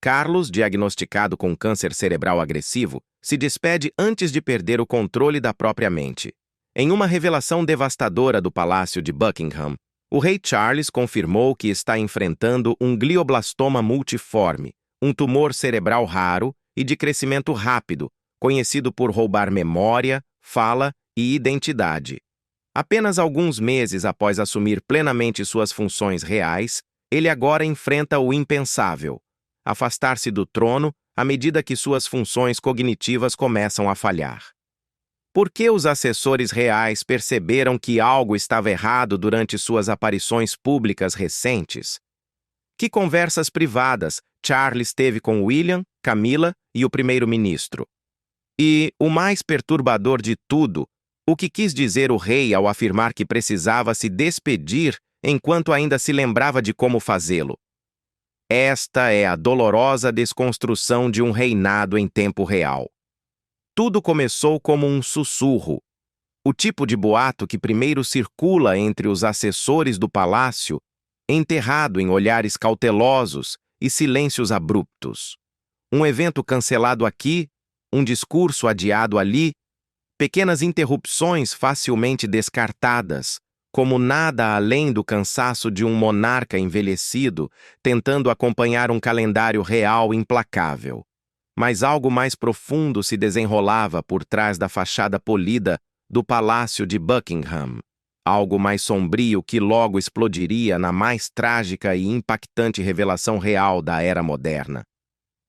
Carlos, diagnosticado com câncer cerebral agressivo, se despede antes de perder o controle da própria mente. Em uma revelação devastadora do Palácio de Buckingham, o rei Charles confirmou que está enfrentando um glioblastoma multiforme, um tumor cerebral raro e de crescimento rápido, conhecido por roubar memória, fala e identidade. Apenas alguns meses após assumir plenamente suas funções reais, ele agora enfrenta o impensável: afastar-se do trono à medida que suas funções cognitivas começam a falhar. Por que os assessores reais perceberam que algo estava errado durante suas aparições públicas recentes? Que conversas privadas Charles teve com William, Camila e o primeiro-ministro? E, o mais perturbador de tudo, o que quis dizer o rei ao afirmar que precisava se despedir enquanto ainda se lembrava de como fazê-lo? Esta é a dolorosa desconstrução de um reinado em tempo real. Tudo começou como um sussurro. O tipo de boato que primeiro circula entre os assessores do palácio, enterrado em olhares cautelosos e silêncios abruptos. Um evento cancelado aqui, um discurso adiado ali, pequenas interrupções facilmente descartadas, como nada além do cansaço de um monarca envelhecido tentando acompanhar um calendário real implacável. Mas algo mais profundo se desenrolava por trás da fachada polida do Palácio de Buckingham. Algo mais sombrio que logo explodiria na mais trágica e impactante revelação real da era moderna.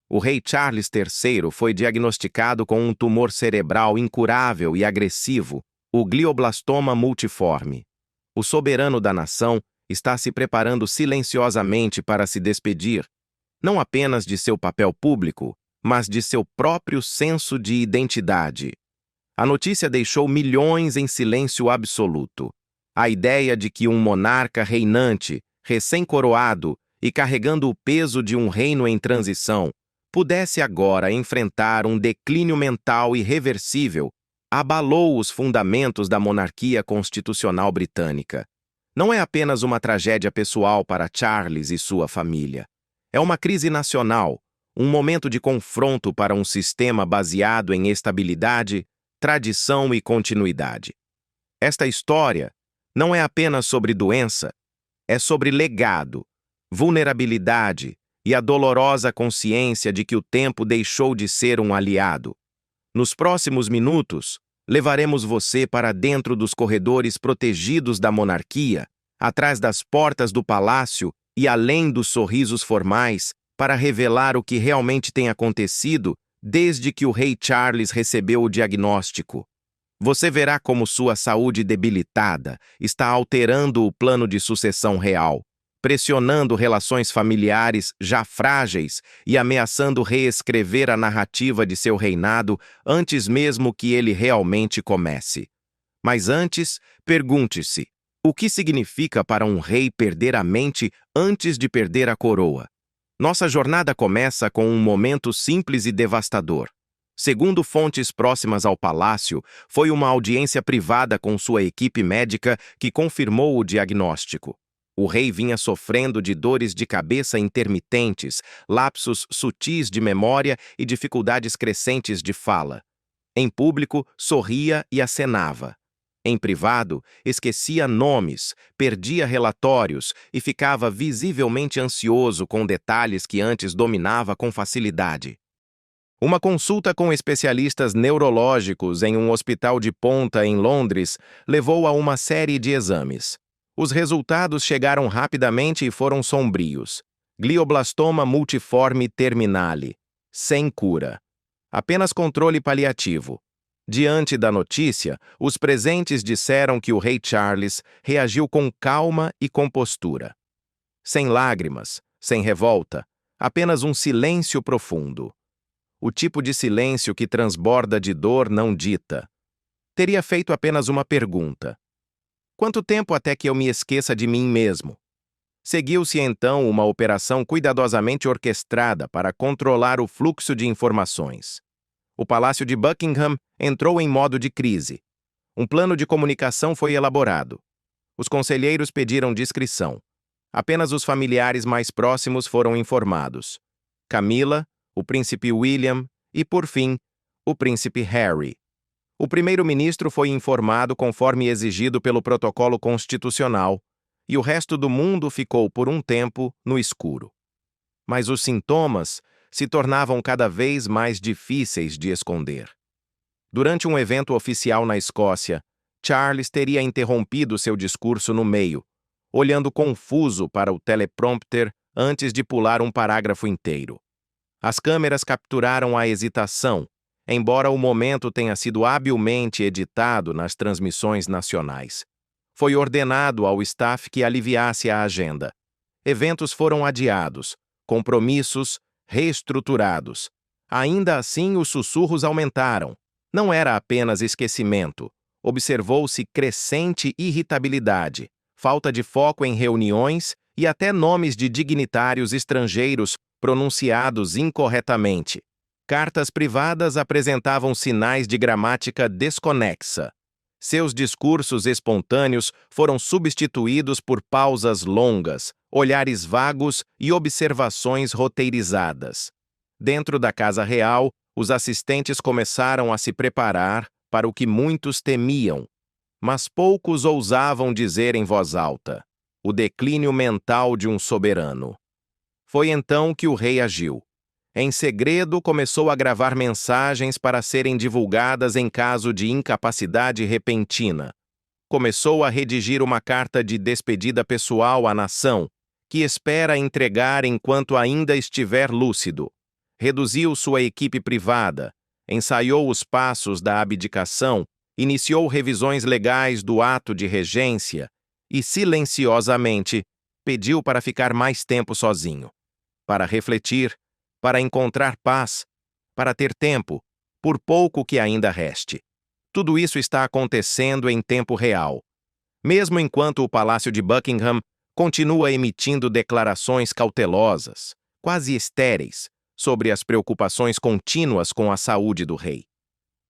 O rei Charles III foi diagnosticado com um tumor cerebral incurável e agressivo, o glioblastoma multiforme. O soberano da nação está se preparando silenciosamente para se despedir, não apenas de seu papel público, mas de seu próprio senso de identidade. A notícia deixou milhões em silêncio absoluto. A ideia de que um monarca reinante, recém-coroado e carregando o peso de um reino em transição, pudesse agora enfrentar um declínio mental irreversível, abalou os fundamentos da monarquia constitucional britânica. Não é apenas uma tragédia pessoal para Charles e sua família. É uma crise nacional, um momento de confronto para um sistema baseado em estabilidade, tradição e continuidade. Esta história não é apenas sobre doença, é sobre legado, vulnerabilidade e a dolorosa consciência de que o tempo deixou de ser um aliado. Nos próximos minutos, levaremos você para dentro dos corredores protegidos da monarquia, atrás das portas do palácio e além dos sorrisos formais, para revelar o que realmente tem acontecido desde que o rei Charles recebeu o diagnóstico. Você verá como sua saúde debilitada está alterando o plano de sucessão real, pressionando relações familiares já frágeis e ameaçando reescrever a narrativa de seu reinado antes mesmo que ele realmente comece. Mas antes, pergunte-se: o que significa para um rei perder a mente antes de perder a coroa? Nossa jornada começa com um momento simples e devastador. Segundo fontes próximas ao palácio, foi uma audiência privada com sua equipe médica que confirmou o diagnóstico. O rei vinha sofrendo de dores de cabeça intermitentes, lapsos sutis de memória e dificuldades crescentes de fala. Em público, sorria e acenava. Em privado, esquecia nomes, perdia relatórios e ficava visivelmente ansioso com detalhes que antes dominava com facilidade. Uma consulta com especialistas neurológicos em um hospital de ponta em Londres levou a uma série de exames. Os resultados chegaram rapidamente e foram sombrios. Glioblastoma multiforme terminale. Sem cura. Apenas controle paliativo. Diante da notícia, os presentes disseram que o rei Charles reagiu com calma e compostura. Sem lágrimas, sem revolta, apenas um silêncio profundo. O tipo de silêncio que transborda de dor não dita. Teria feito apenas uma pergunta: quanto tempo até que eu me esqueça de mim mesmo? Seguiu-se então uma operação cuidadosamente orquestrada para controlar o fluxo de informações. O Palácio de Buckingham entrou em modo de crise. Um plano de comunicação foi elaborado. Os conselheiros pediram discrição. Apenas os familiares mais próximos foram informados. Camila, o príncipe William e, por fim, o príncipe Harry. O primeiro-ministro foi informado conforme exigido pelo protocolo constitucional, e o resto do mundo ficou por um tempo no escuro. Mas os sintomas se tornavam cada vez mais difíceis de esconder. Durante um evento oficial na Escócia, Charles teria interrompido seu discurso no meio, olhando confuso para o teleprompter antes de pular um parágrafo inteiro. As câmeras capturaram a hesitação, embora o momento tenha sido habilmente editado nas transmissões nacionais. Foi ordenado ao staff que aliviasse a agenda. Eventos foram adiados, compromissos reestruturados. Ainda assim, os sussurros aumentaram. Não era apenas esquecimento. Observou-se crescente irritabilidade, falta de foco em reuniões e até nomes de dignitários estrangeiros pronunciados incorretamente. Cartas privadas apresentavam sinais de gramática desconexa. Seus discursos espontâneos foram substituídos por pausas longas, olhares vagos e observações roteirizadas. Dentro da Casa Real, os assistentes começaram a se preparar para o que muitos temiam, mas poucos ousavam dizer em voz alta: o declínio mental de um soberano. Foi então que o rei agiu. Em segredo, começou a gravar mensagens para serem divulgadas em caso de incapacidade repentina. Começou a redigir uma carta de despedida pessoal à nação, que espera entregar enquanto ainda estiver lúcido. Reduziu sua equipe privada, ensaiou os passos da abdicação, iniciou revisões legais do ato de regência e, silenciosamente, pediu para ficar mais tempo sozinho, para refletir, para encontrar paz, para ter tempo, por pouco que ainda reste. Tudo isso está acontecendo em tempo real, mesmo enquanto o Palácio de Buckingham continua emitindo declarações cautelosas, quase estéreis, sobre as preocupações contínuas com a saúde do rei.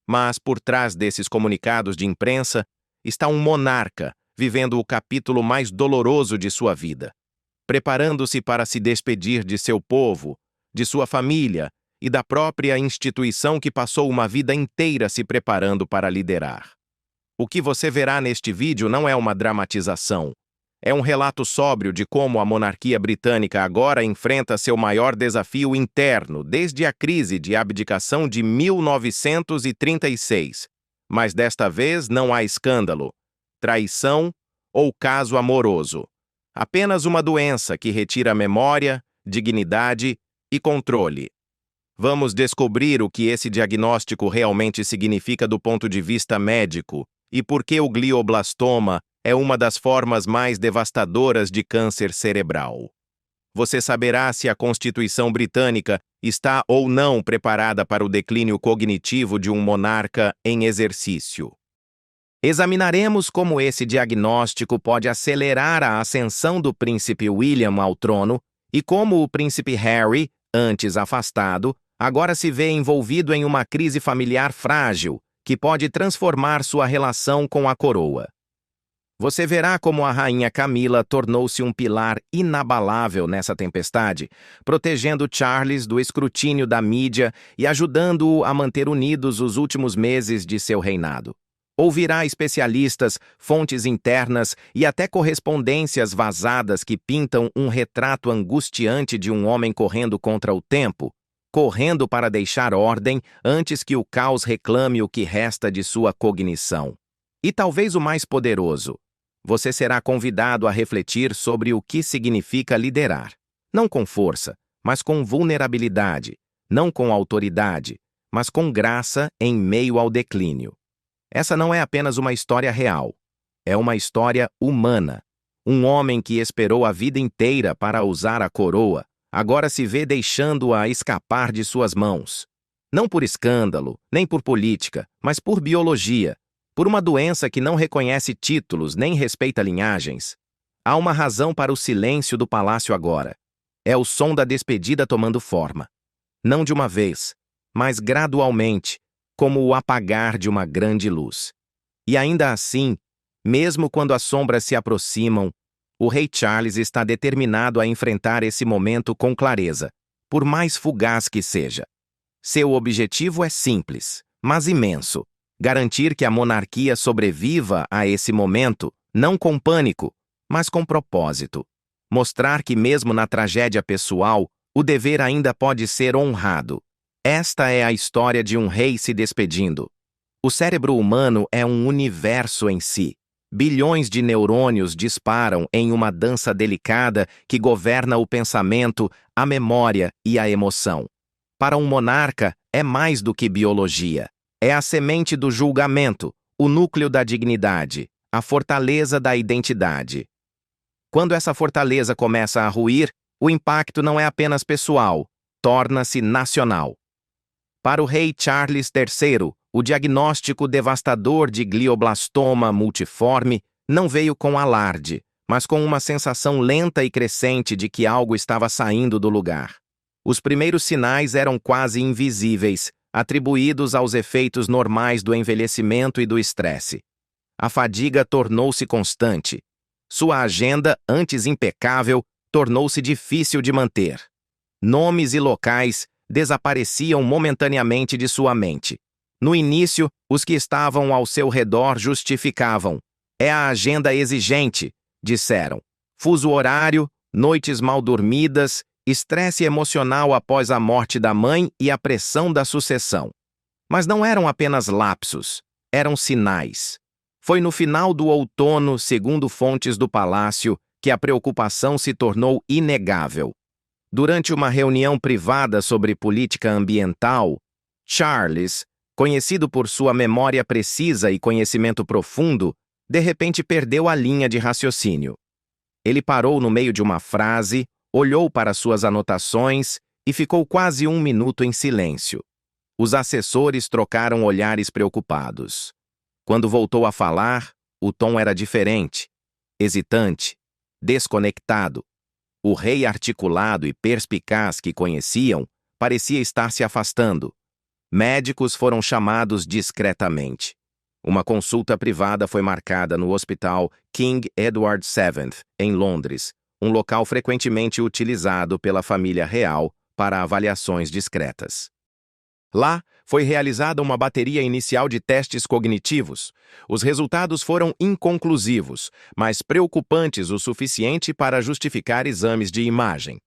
Mas por trás desses comunicados de imprensa está um monarca vivendo o capítulo mais doloroso de sua vida, preparando-se para se despedir de seu povo, de sua família e da própria instituição que passou uma vida inteira se preparando para liderar. O que você verá neste vídeo não é uma dramatização. É um relato sóbrio de como a monarquia britânica agora enfrenta seu maior desafio interno desde a crise de abdicação de 1936. Mas desta vez não há escândalo, traição ou caso amoroso. Apenas uma doença que retira memória, dignidade e controle. Vamos descobrir o que esse diagnóstico realmente significa do ponto de vista médico e por que o glioblastoma é uma das formas mais devastadoras de câncer cerebral. Você saberá se a Constituição britânica está ou não preparada para o declínio cognitivo de um monarca em exercício. Examinaremos como esse diagnóstico pode acelerar a ascensão do príncipe William ao trono e como o príncipe Harry, antes afastado, agora se vê envolvido em uma crise familiar frágil que pode transformar sua relação com a coroa. Você verá como a rainha Camila tornou-se um pilar inabalável nessa tempestade, protegendo Charles do escrutínio da mídia e ajudando-o a manter unidos os últimos meses de seu reinado. Ouvirá especialistas, fontes internas e até correspondências vazadas que pintam um retrato angustiante de um homem correndo contra o tempo, correndo para deixar ordem antes que o caos reclame o que resta de sua cognição. E talvez o mais poderoso, você será convidado a refletir sobre o que significa liderar. Não com força, mas com vulnerabilidade. Não com autoridade, mas com graça em meio ao declínio. Essa não é apenas uma história real. É uma história humana. Um homem que esperou a vida inteira para usar a coroa, agora se vê deixando-a escapar de suas mãos. Não por escândalo, nem por política, mas por biologia. Por uma doença que não reconhece títulos nem respeita linhagens. Há uma razão para o silêncio do palácio agora. É o som da despedida tomando forma. Não de uma vez, mas gradualmente, como o apagar de uma grande luz. E ainda assim, mesmo quando as sombras se aproximam, o rei Charles está determinado a enfrentar esse momento com clareza, por mais fugaz que seja. Seu objetivo é simples, mas imenso: garantir que a monarquia sobreviva a esse momento, não com pânico, mas com propósito. Mostrar que mesmo na tragédia pessoal, o dever ainda pode ser honrado. Esta é a história de um rei se despedindo. O cérebro humano é um universo em si. Bilhões de neurônios disparam em uma dança delicada que governa o pensamento, a memória e a emoção. Para um monarca, é mais do que biologia. É a semente do julgamento, o núcleo da dignidade, a fortaleza da identidade. Quando essa fortaleza começa a ruir, o impacto não é apenas pessoal, torna-se nacional. Para o rei Charles III, o diagnóstico devastador de glioblastoma multiforme não veio com alarde, mas com uma sensação lenta e crescente de que algo estava saindo do lugar. Os primeiros sinais eram quase invisíveis, atribuídos aos efeitos normais do envelhecimento e do estresse. A fadiga tornou-se constante. Sua agenda, antes impecável, tornou-se difícil de manter. Nomes e locais desapareciam momentaneamente de sua mente. No início, os que estavam ao seu redor justificavam. É a agenda exigente, disseram. Fuso horário, noites mal dormidas, estresse emocional após a morte da mãe e a pressão da sucessão. Mas não eram apenas lapsos, eram sinais. Foi no final do outono, segundo fontes do palácio, que a preocupação se tornou inegável. Durante uma reunião privada sobre política ambiental, Charles, conhecido por sua memória precisa e conhecimento profundo, de repente perdeu a linha de raciocínio. Ele parou no meio de uma frase, olhou para suas anotações e ficou quase 1 minuto em silêncio. Os assessores trocaram olhares preocupados. Quando voltou a falar, o tom era diferente, hesitante, desconectado. O rei articulado e perspicaz que conheciam parecia estar se afastando. Médicos foram chamados discretamente. Uma consulta privada foi marcada no Hospital King Edward VII, em Londres, um local frequentemente utilizado pela família real para avaliações discretas. Lá, foi realizada uma bateria inicial de testes cognitivos. Os resultados foram inconclusivos, mas preocupantes o suficiente para justificar exames de imagem.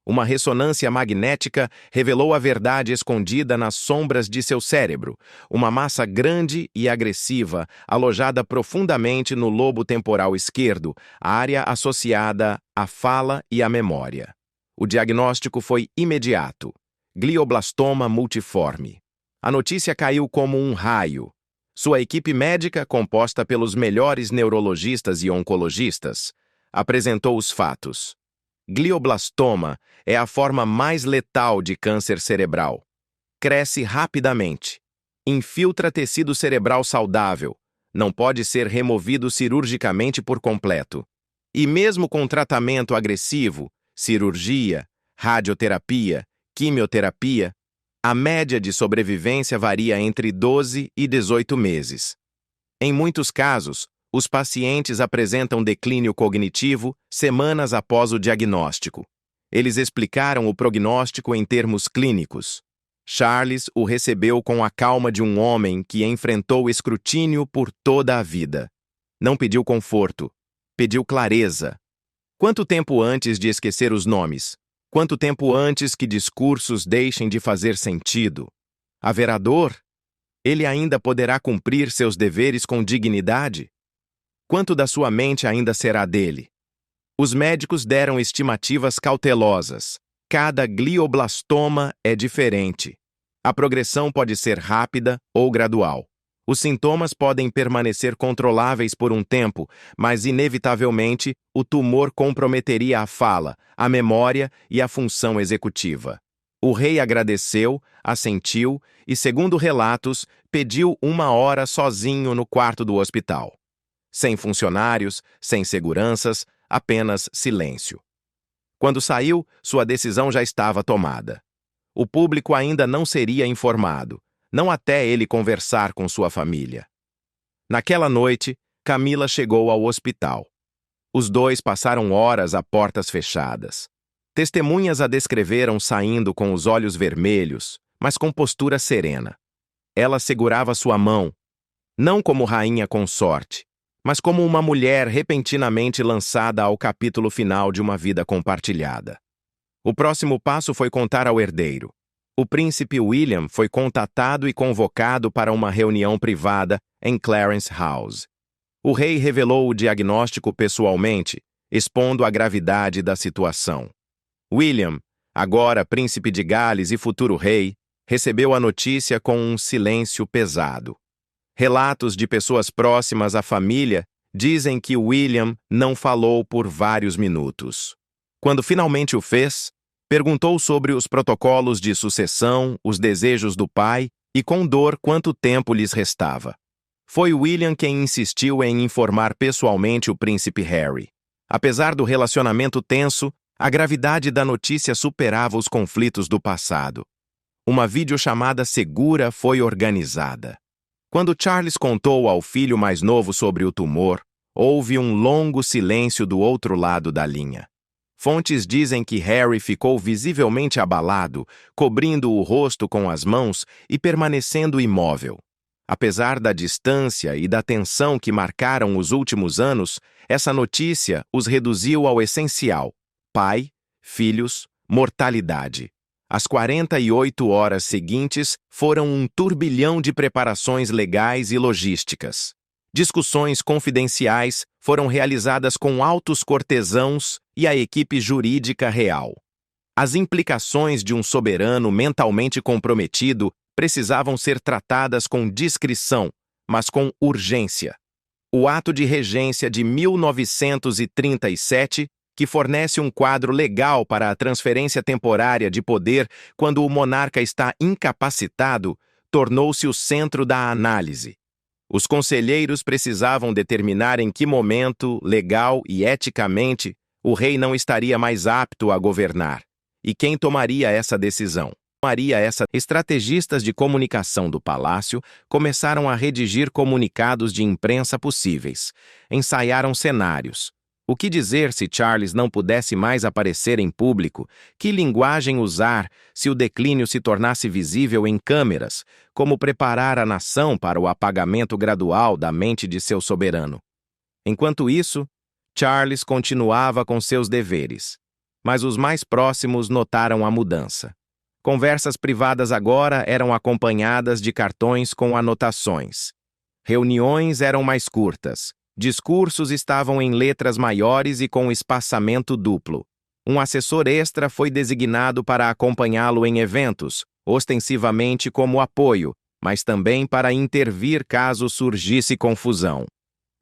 Uma ressonância magnética revelou a verdade escondida nas sombras de seu cérebro, uma massa grande e agressiva, alojada profundamente no lobo temporal esquerdo, área associada à fala e à memória. O diagnóstico foi imediato: glioblastoma multiforme. A notícia caiu como um raio. Sua equipe médica, composta pelos melhores neurologistas e oncologistas, apresentou os fatos. Glioblastoma é a forma mais letal de câncer cerebral. Cresce rapidamente. Infiltra tecido cerebral saudável. Não pode ser removido cirurgicamente por completo. E mesmo com tratamento agressivo, cirurgia, radioterapia, quimioterapia, a média de sobrevivência varia entre 12 e 18 meses. Em muitos casos, os pacientes apresentam declínio cognitivo semanas após o diagnóstico. Eles explicaram o prognóstico em termos clínicos. Charles o recebeu com a calma de um homem que enfrentou escrutínio por toda a vida. Não pediu conforto, pediu clareza. Quanto tempo antes de esquecer os nomes? Quanto tempo antes que discursos deixem de fazer sentido? Haverá dor? Ele ainda poderá cumprir seus deveres com dignidade? Quanto da sua mente ainda será dele? Os médicos deram estimativas cautelosas. Cada glioblastoma é diferente. A progressão pode ser rápida ou gradual. Os sintomas podem permanecer controláveis por um tempo, mas inevitavelmente o tumor comprometeria a fala, a memória e a função executiva. O rei agradeceu, assentiu e, segundo relatos, pediu 1 hora sozinho no quarto do hospital. Sem funcionários, sem seguranças, apenas silêncio. Quando saiu, sua decisão já estava tomada. O público ainda não seria informado, não até ele conversar com sua família. Naquela noite, Camila chegou ao hospital. Os dois passaram horas a portas fechadas. Testemunhas a descreveram saindo com os olhos vermelhos, mas com postura serena. Ela segurava sua mão, não como rainha consorte, mas como uma mulher repentinamente lançada ao capítulo final de uma vida compartilhada. O próximo passo foi contar ao herdeiro. O príncipe William foi contatado e convocado para uma reunião privada em Clarence House. O rei revelou o diagnóstico pessoalmente, expondo a gravidade da situação. William, agora príncipe de Gales e futuro rei, recebeu a notícia com um silêncio pesado. Relatos de pessoas próximas à família dizem que William não falou por vários minutos. Quando finalmente o fez, perguntou sobre os protocolos de sucessão, os desejos do pai e com dor quanto tempo lhes restava. Foi William quem insistiu em informar pessoalmente o príncipe Harry. Apesar do relacionamento tenso, a gravidade da notícia superava os conflitos do passado. Uma videochamada segura foi organizada. Quando Charles contou ao filho mais novo sobre o tumor, houve um longo silêncio do outro lado da linha. Fontes dizem que Harry ficou visivelmente abalado, cobrindo o rosto com as mãos e permanecendo imóvel. Apesar da distância e da tensão que marcaram os últimos anos, essa notícia os reduziu ao essencial: pai, filhos, mortalidade. As 48 horas seguintes foram um turbilhão de preparações legais e logísticas. Discussões confidenciais foram realizadas com altos cortesãos e a equipe jurídica real. As implicações de um soberano mentalmente comprometido precisavam ser tratadas com discrição, mas com urgência. O Ato de Regência de 1937, que fornece um quadro legal para a transferência temporária de poder quando o monarca está incapacitado, tornou-se o centro da análise. Os conselheiros precisavam determinar em que momento, legal e eticamente, o rei não estaria mais apto a governar. E quem tomaria essa decisão? Estrategistas de comunicação do palácio começaram a redigir comunicados de imprensa possíveis. Ensaiaram cenários. O que dizer se Charles não pudesse mais aparecer em público? Que linguagem usar se o declínio se tornasse visível em câmeras? Como preparar a nação para o apagamento gradual da mente de seu soberano? Enquanto isso, Charles continuava com seus deveres. Mas os mais próximos notaram a mudança. Conversas privadas agora eram acompanhadas de cartões com anotações. Reuniões eram mais curtas. Discursos estavam em letras maiores e com espaçamento duplo. Um assessor extra foi designado para acompanhá-lo em eventos, ostensivamente como apoio, mas também para intervir caso surgisse confusão.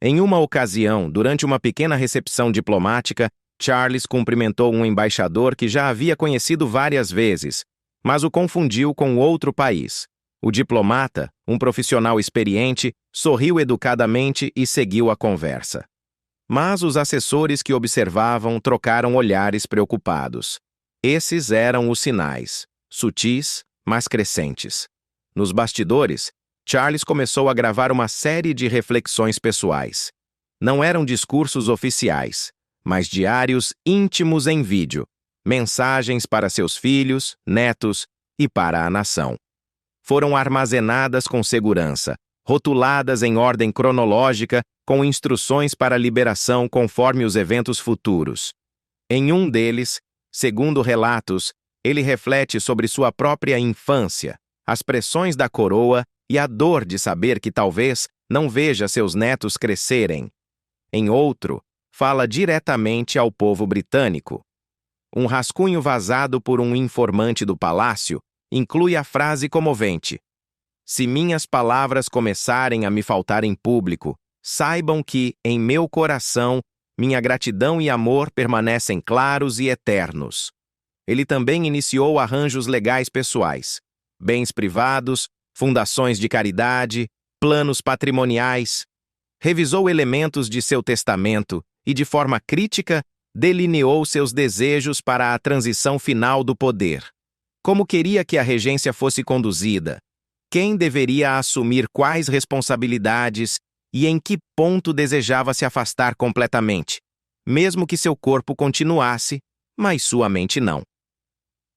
Em uma ocasião, durante uma pequena recepção diplomática, Charles cumprimentou um embaixador que já havia conhecido várias vezes, mas o confundiu com outro país. O diplomata, um profissional experiente, sorriu educadamente e seguiu a conversa. Mas os assessores que observavam trocaram olhares preocupados. Esses eram os sinais, sutis, mas crescentes. Nos bastidores, Charles começou a gravar uma série de reflexões pessoais. Não eram discursos oficiais, mas diários íntimos em vídeo, mensagens para seus filhos, netos e para a nação. Foram armazenadas com segurança, rotuladas em ordem cronológica, com instruções para liberação conforme os eventos futuros. Em um deles, segundo relatos, ele reflete sobre sua própria infância, as pressões da coroa e a dor de saber que talvez não veja seus netos crescerem. Em outro, fala diretamente ao povo britânico. Um rascunho vazado por um informante do palácio inclui a frase comovente: "Se minhas palavras começarem a me faltar em público, saibam que, em meu coração, minha gratidão e amor permanecem claros e eternos." Ele também iniciou arranjos legais pessoais, bens privados, fundações de caridade, planos patrimoniais. Revisou elementos de seu testamento e, de forma crítica, delineou seus desejos para a transição final do poder. Como queria que a regência fosse conduzida? Quem deveria assumir quais responsabilidades e em que ponto desejava se afastar completamente? Mesmo que seu corpo continuasse, mas sua mente não.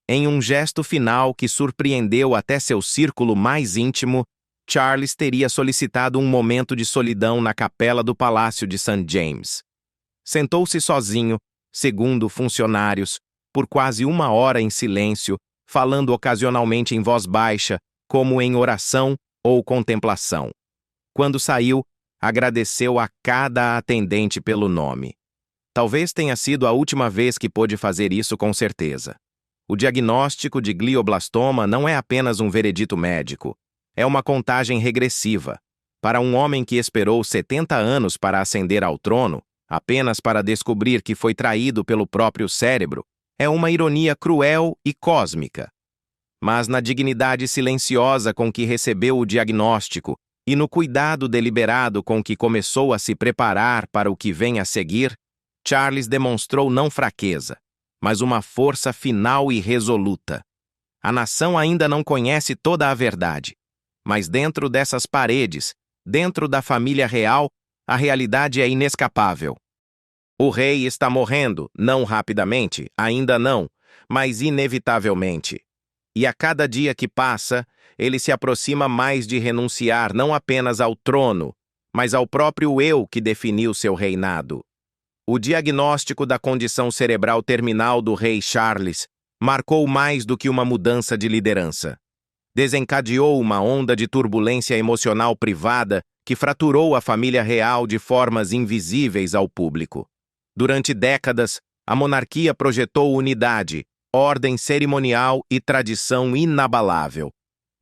Em um gesto final que surpreendeu até seu círculo mais íntimo, Charles teria solicitado um momento de solidão na capela do Palácio de St. James. Sentou-se sozinho, segundo funcionários, por quase 1 hora em silêncio, falando ocasionalmente em voz baixa, como em oração ou contemplação. Quando saiu, agradeceu a cada atendente pelo nome. Talvez tenha sido a última vez que pôde fazer isso com certeza. O diagnóstico de glioblastoma não é apenas um veredito médico, é uma contagem regressiva. Para um homem que esperou 70 anos para ascender ao trono, apenas para descobrir que foi traído pelo próprio cérebro, é uma ironia cruel e cósmica. Mas na dignidade silenciosa com que recebeu o diagnóstico e no cuidado deliberado com que começou a se preparar para o que vem a seguir, Charles demonstrou não fraqueza, mas uma força final e resoluta. A nação ainda não conhece toda a verdade, mas dentro dessas paredes, dentro da família real, a realidade é inescapável. O rei está morrendo, não rapidamente, ainda não, mas inevitavelmente. E a cada dia que passa, ele se aproxima mais de renunciar não apenas ao trono, mas ao próprio eu que definiu seu reinado. O diagnóstico da condição cerebral terminal do rei Charles marcou mais do que uma mudança de liderança. Desencadeou uma onda de turbulência emocional privada que fraturou a família real de formas invisíveis ao público. Durante décadas, a monarquia projetou unidade, ordem cerimonial e tradição inabalável.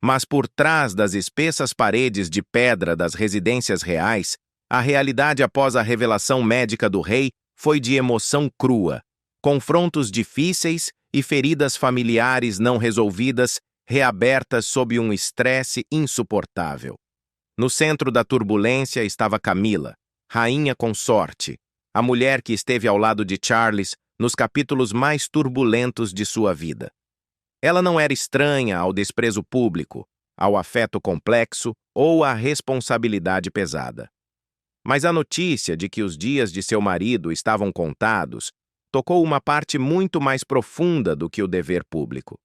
Mas por trás das espessas paredes de pedra das residências reais, a realidade após a revelação médica do rei foi de emoção crua, confrontos difíceis e feridas familiares não resolvidas, reabertas sob um estresse insuportável. No centro da turbulência estava Camila, rainha consorte, a mulher que esteve ao lado de Charles nos capítulos mais turbulentos de sua vida. Ela não era estranha ao desprezo público, ao afeto complexo ou à responsabilidade pesada. Mas a notícia de que os dias de seu marido estavam contados tocou uma parte muito mais profunda do que o dever público.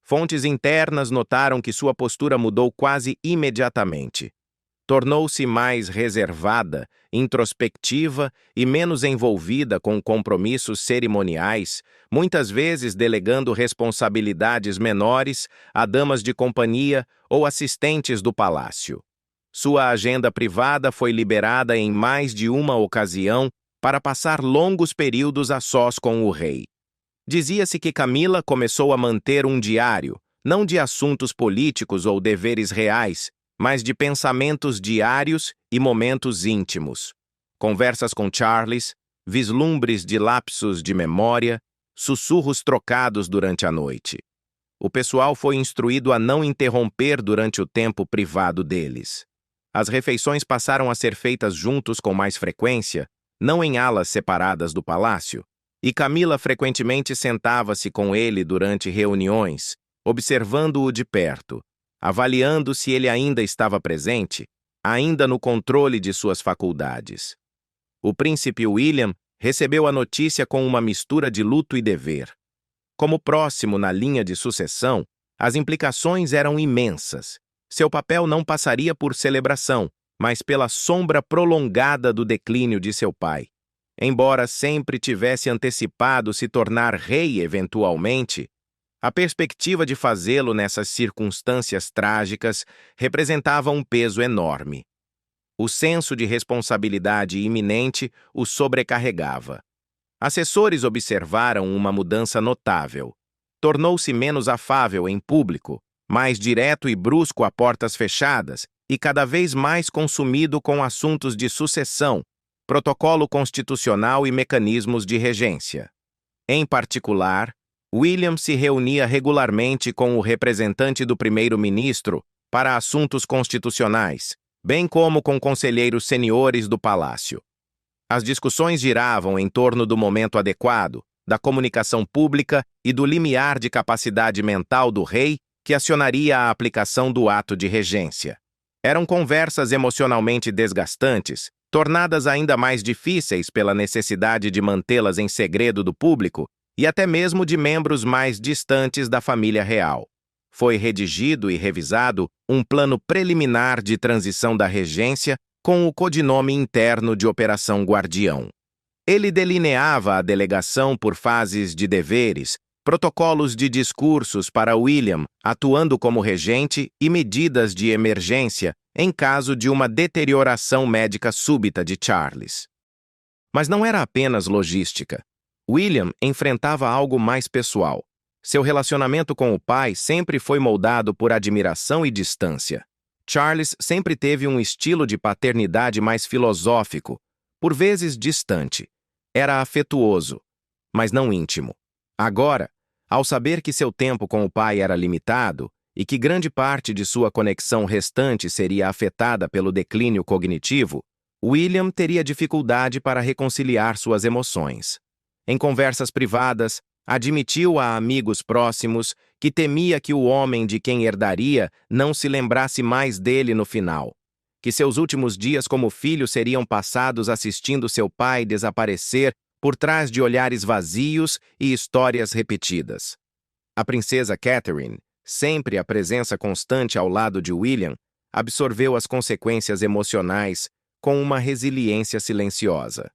Fontes internas notaram que sua postura mudou quase imediatamente. Tornou-se mais reservada, introspectiva e menos envolvida com compromissos cerimoniais, muitas vezes delegando responsabilidades menores a damas de companhia ou assistentes do palácio. Sua agenda privada foi liberada em mais de uma ocasião para passar longos períodos a sós com o rei. Dizia-se que Camila começou a manter um diário, não de assuntos políticos ou deveres reais, mas de pensamentos diários e momentos íntimos. Conversas com Charles, vislumbres de lapsos de memória, sussurros trocados durante a noite. O pessoal foi instruído a não interromper durante o tempo privado deles. As refeições passaram a ser feitas juntos com mais frequência, não em alas separadas do palácio, e Camila frequentemente sentava-se com ele durante reuniões, observando-o de perto, avaliando se ele ainda estava presente, ainda no controle de suas faculdades. O príncipe William recebeu a notícia com uma mistura de luto e dever. Como próximo na linha de sucessão, as implicações eram imensas. Seu papel não passaria por celebração, mas pela sombra prolongada do declínio de seu pai. Embora sempre tivesse antecipado se tornar rei eventualmente, a perspectiva de fazê-lo nessas circunstâncias trágicas representava um peso enorme. O senso de responsabilidade iminente o sobrecarregava. Assessores observaram uma mudança notável. Tornou-se menos afável em público, mais direto e brusco a portas fechadas e cada vez mais consumido com assuntos de sucessão, protocolo constitucional e mecanismos de regência. Em particular, William se reunia regularmente com o representante do primeiro-ministro para assuntos constitucionais, bem como com conselheiros seniores do palácio. As discussões giravam em torno do momento adequado, da comunicação pública e do limiar de capacidade mental do rei que acionaria a aplicação do ato de regência. Eram conversas emocionalmente desgastantes, tornadas ainda mais difíceis pela necessidade de mantê-las em segredo do público e até mesmo de membros mais distantes da família real. Foi redigido e revisado um plano preliminar de transição da regência com o codinome interno de Operação Guardião. Ele delineava a delegação por fases de deveres, protocolos de discursos para William, atuando como regente, e medidas de emergência em caso de uma deterioração médica súbita de Charles. Mas não era apenas logística. William enfrentava algo mais pessoal. Seu relacionamento com o pai sempre foi moldado por admiração e distância. Charles sempre teve um estilo de paternidade mais filosófico, por vezes distante. Era afetuoso, mas não íntimo. Agora, ao saber que seu tempo com o pai era limitado e que grande parte de sua conexão restante seria afetada pelo declínio cognitivo, William teria dificuldade para reconciliar suas emoções. Em conversas privadas, admitiu a amigos próximos que temia que o homem de quem herdaria não se lembrasse mais dele no final, que seus últimos dias como filho seriam passados assistindo seu pai desaparecer por trás de olhares vazios e histórias repetidas. A princesa Catherine, sempre a presença constante ao lado de William, absorveu as consequências emocionais com uma resiliência silenciosa.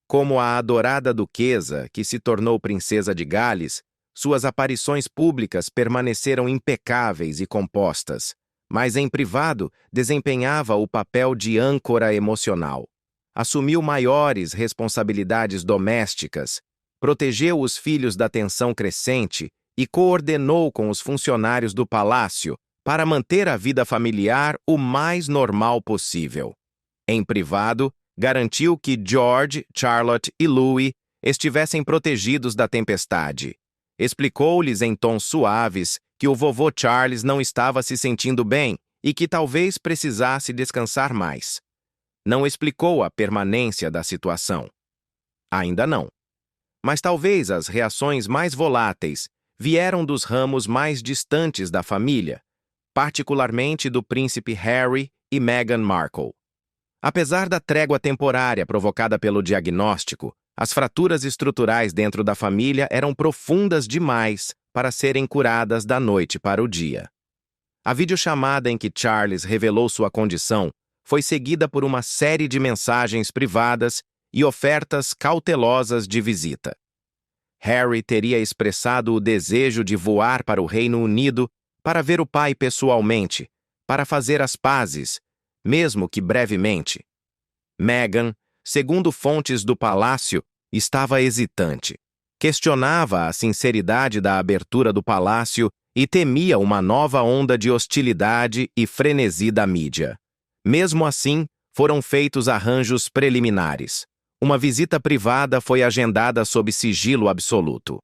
Como a adorada duquesa, que se tornou princesa de Gales, suas aparições públicas permaneceram impecáveis e compostas, mas em privado desempenhava o papel de âncora emocional. Assumiu maiores responsabilidades domésticas, protegeu os filhos da tensão crescente e coordenou com os funcionários do palácio para manter a vida familiar o mais normal possível. Em privado, garantiu que George, Charlotte e Louis estivessem protegidos da tempestade. Explicou-lhes em tons suaves que o vovô Charles não estava se sentindo bem e que talvez precisasse descansar mais. Não explicou a permanência da situação. Ainda não. Mas talvez as reações mais voláteis vieram dos ramos mais distantes da família, particularmente do príncipe Harry e Meghan Markle. Apesar da trégua temporária provocada pelo diagnóstico, as fraturas estruturais dentro da família eram profundas demais para serem curadas da noite para o dia. A videochamada em que Charles revelou sua condição foi seguida por uma série de mensagens privadas e ofertas cautelosas de visita. Harry teria expressado o desejo de voar para o Reino Unido para ver o pai pessoalmente, para fazer as pazes, mesmo que brevemente. Meghan, segundo fontes do palácio, estava hesitante. Questionava a sinceridade da abertura do palácio e temia uma nova onda de hostilidade e frenesi da mídia. Mesmo assim, foram feitos arranjos preliminares. Uma visita privada foi agendada sob sigilo absoluto.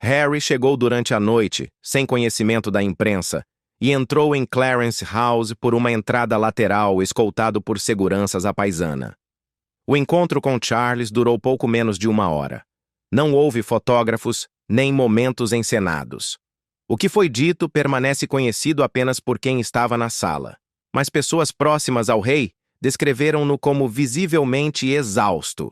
Harry chegou durante a noite, sem conhecimento da imprensa, e entrou em Clarence House por uma entrada lateral escoltado por seguranças à paisana. O encontro com Charles durou pouco menos de 1 hora. Não houve fotógrafos, nem momentos encenados. O que foi dito permanece conhecido apenas por quem estava na sala, mas pessoas próximas ao rei descreveram-no como visivelmente exausto,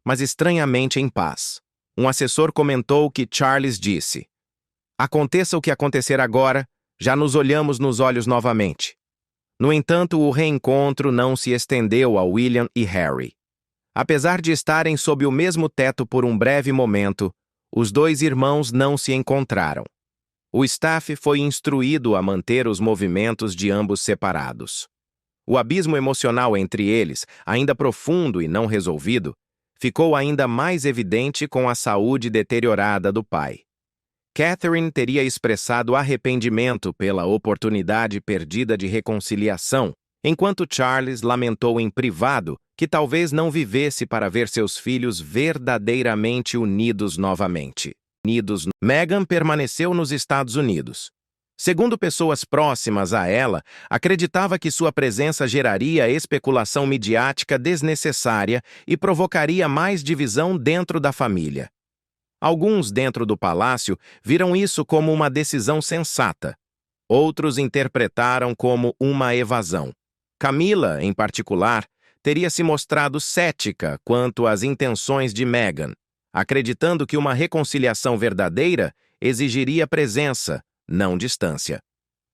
mas estranhamente em paz. Um assessor comentou que Charles disse: "Aconteça o que acontecer agora, já nos olhamos nos olhos novamente." No entanto, o reencontro não se estendeu a William e Harry. Apesar de estarem sob o mesmo teto por um breve momento, os dois irmãos não se encontraram. O staff foi instruído a manter os movimentos de ambos separados. O abismo emocional entre eles, ainda profundo e não resolvido, ficou ainda mais evidente com a saúde deteriorada do pai. Catherine teria expressado arrependimento pela oportunidade perdida de reconciliação, enquanto Charles lamentou em privado que talvez não vivesse para ver seus filhos verdadeiramente unidos novamente. Meghan permaneceu nos Estados Unidos. Segundo pessoas próximas a ela, acreditava que sua presença geraria especulação midiática desnecessária e provocaria mais divisão dentro da família. Alguns dentro do palácio viram isso como uma decisão sensata. Outros interpretaram como uma evasão. Camila, em particular, teria se mostrado cética quanto às intenções de Meghan, acreditando que uma reconciliação verdadeira exigiria presença, não distância.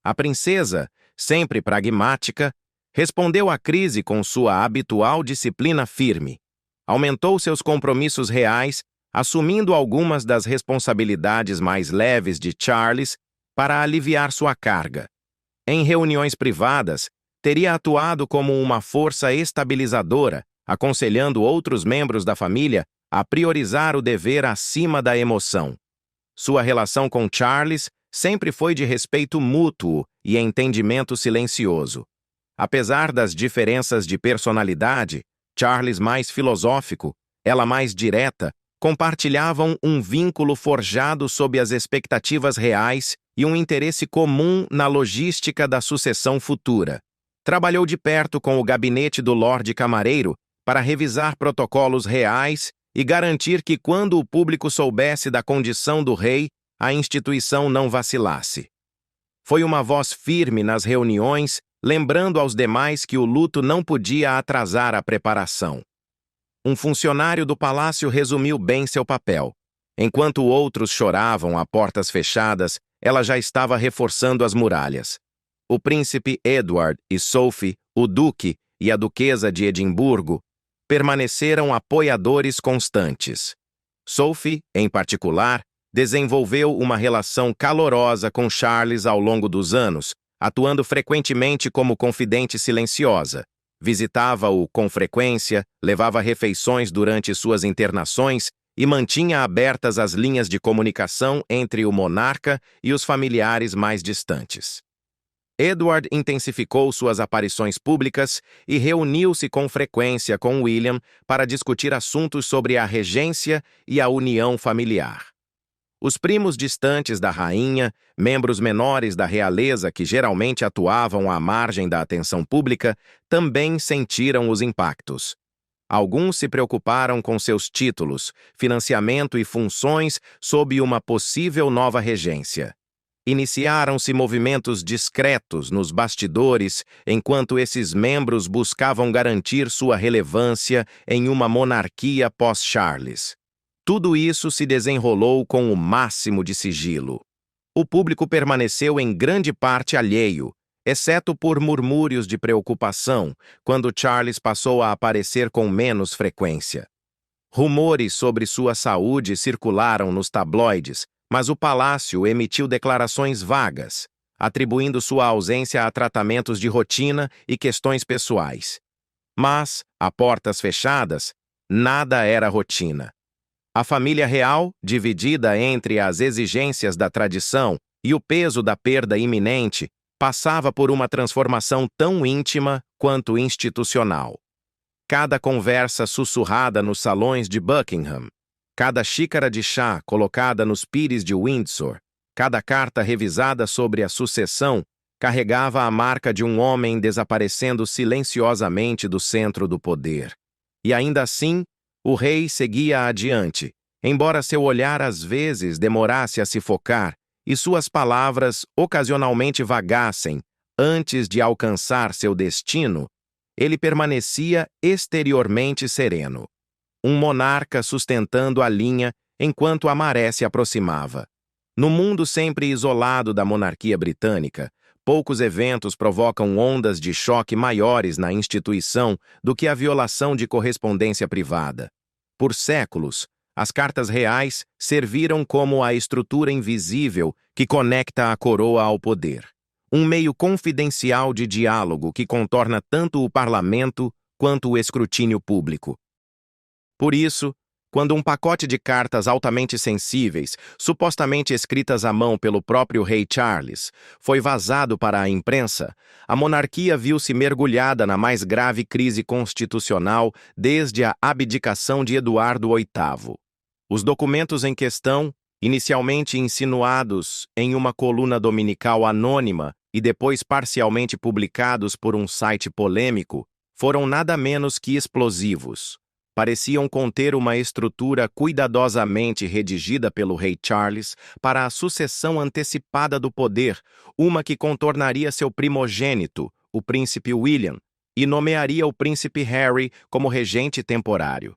A princesa, sempre pragmática, respondeu à crise com sua habitual disciplina firme. Aumentou seus compromissos reais, assumindo algumas das responsabilidades mais leves de Charles para aliviar sua carga. Em reuniões privadas, teria atuado como uma força estabilizadora, aconselhando outros membros da família a priorizar o dever acima da emoção. Sua relação com Charles sempre foi de respeito mútuo e entendimento silencioso. Apesar das diferenças de personalidade, Charles mais filosófico, ela mais direta, compartilhavam um vínculo forjado sob as expectativas reais e um interesse comum na logística da sucessão futura. Trabalhou de perto com o gabinete do Lorde Camareiro para revisar protocolos reais e garantir que, quando o público soubesse da condição do rei, a instituição não vacilasse. Foi uma voz firme nas reuniões, lembrando aos demais que o luto não podia atrasar a preparação. Um funcionário do palácio resumiu bem seu papel. Enquanto outros choravam a portas fechadas, ela já estava reforçando as muralhas. O príncipe Edward e Sophie, o duque e a duquesa de Edimburgo, permaneceram apoiadores constantes. Sophie, em particular, desenvolveu uma relação calorosa com Charles ao longo dos anos, atuando frequentemente como confidente silenciosa. Visitava-o com frequência, levava refeições durante suas internações e mantinha abertas as linhas de comunicação entre o monarca e os familiares mais distantes. Edward intensificou suas aparições públicas e reuniu-se com frequência com William para discutir assuntos sobre a regência e a união familiar. Os primos distantes da rainha, membros menores da realeza que geralmente atuavam à margem da atenção pública, também sentiram os impactos. Alguns se preocuparam com seus títulos, financiamento e funções sob uma possível nova regência. Iniciaram-se movimentos discretos nos bastidores, enquanto esses membros buscavam garantir sua relevância em uma monarquia pós-Charles. Tudo isso se desenrolou com o máximo de sigilo. O público permaneceu em grande parte alheio, exceto por murmúrios de preocupação, quando Charles passou a aparecer com menos frequência. Rumores sobre sua saúde circularam nos tabloides, mas o palácio emitiu declarações vagas, atribuindo sua ausência a tratamentos de rotina e questões pessoais. Mas, a portas fechadas, nada era rotina. A família real, dividida entre as exigências da tradição e o peso da perda iminente, passava por uma transformação tão íntima quanto institucional. Cada conversa sussurrada nos salões de Buckingham, cada xícara de chá colocada nos pires de Windsor, cada carta revisada sobre a sucessão carregava a marca de um homem desaparecendo silenciosamente do centro do poder. E ainda assim, o rei seguia adiante, embora seu olhar às vezes demorasse a se focar e suas palavras ocasionalmente vagassem antes de alcançar seu destino, ele permanecia exteriormente sereno. Um monarca sustentando a linha enquanto a maré se aproximava. No mundo sempre isolado da monarquia britânica, poucos eventos provocam ondas de choque maiores na instituição do que a violação de correspondência privada. Por séculos, as cartas reais serviram como a estrutura invisível que conecta a coroa ao poder. Um meio confidencial de diálogo que contorna tanto o parlamento quanto o escrutínio público. Por isso, quando um pacote de cartas altamente sensíveis, supostamente escritas à mão pelo próprio rei Charles, foi vazado para a imprensa, a monarquia viu-se mergulhada na mais grave crise constitucional desde a abdicação de Eduardo VIII. Os documentos em questão, inicialmente insinuados em uma coluna dominical anônima e depois parcialmente publicados por um site polêmico, foram nada menos que explosivos. Pareciam conter uma estrutura cuidadosamente redigida pelo rei Charles para a sucessão antecipada do poder, uma que contornaria seu primogênito, o príncipe William, e nomearia o príncipe Harry como regente temporário.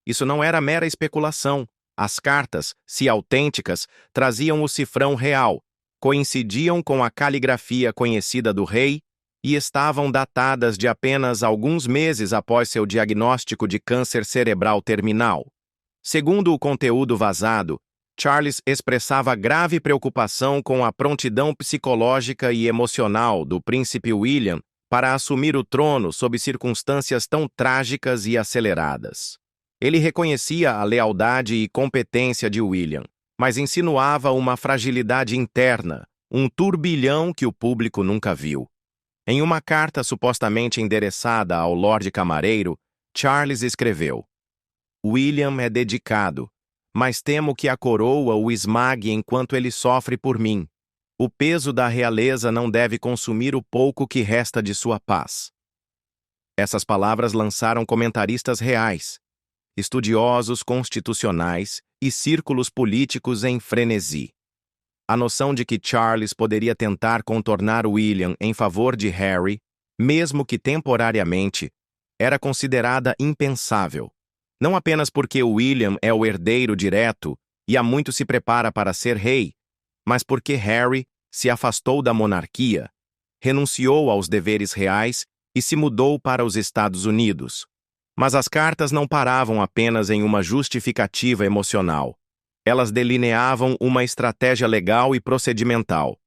Isso não era mera especulação, As cartas, se autênticas, traziam o cifrão real, coincidiam com a caligrafia conhecida do rei e estavam datadas de apenas alguns meses após seu diagnóstico de câncer cerebral terminal. Segundo o conteúdo vazado, Charles expressava grave preocupação com a prontidão psicológica e emocional do príncipe William para assumir o trono sob circunstâncias tão trágicas e aceleradas. Ele reconhecia a lealdade e competência de William, mas insinuava uma fragilidade interna, um turbilhão que o público nunca viu. Em uma carta supostamente endereçada ao Lorde Camareiro, Charles escreveu: William é dedicado, mas temo que a coroa o esmague enquanto ele sofre por mim. O peso da realeza não deve consumir o pouco que resta de sua paz. Essas palavras lançaram comentaristas reais, estudiosos constitucionais e círculos políticos em frenesi. A noção de que Charles poderia tentar contornar William em favor de Harry, mesmo que temporariamente, era considerada impensável. Não apenas porque William é o herdeiro direto e há muito se prepara para ser rei, mas porque Harry se afastou da monarquia, renunciou aos deveres reais e se mudou para os Estados Unidos. Mas as cartas não paravam apenas em uma justificativa emocional. Elas delineavam uma estratégia legal e procedimental.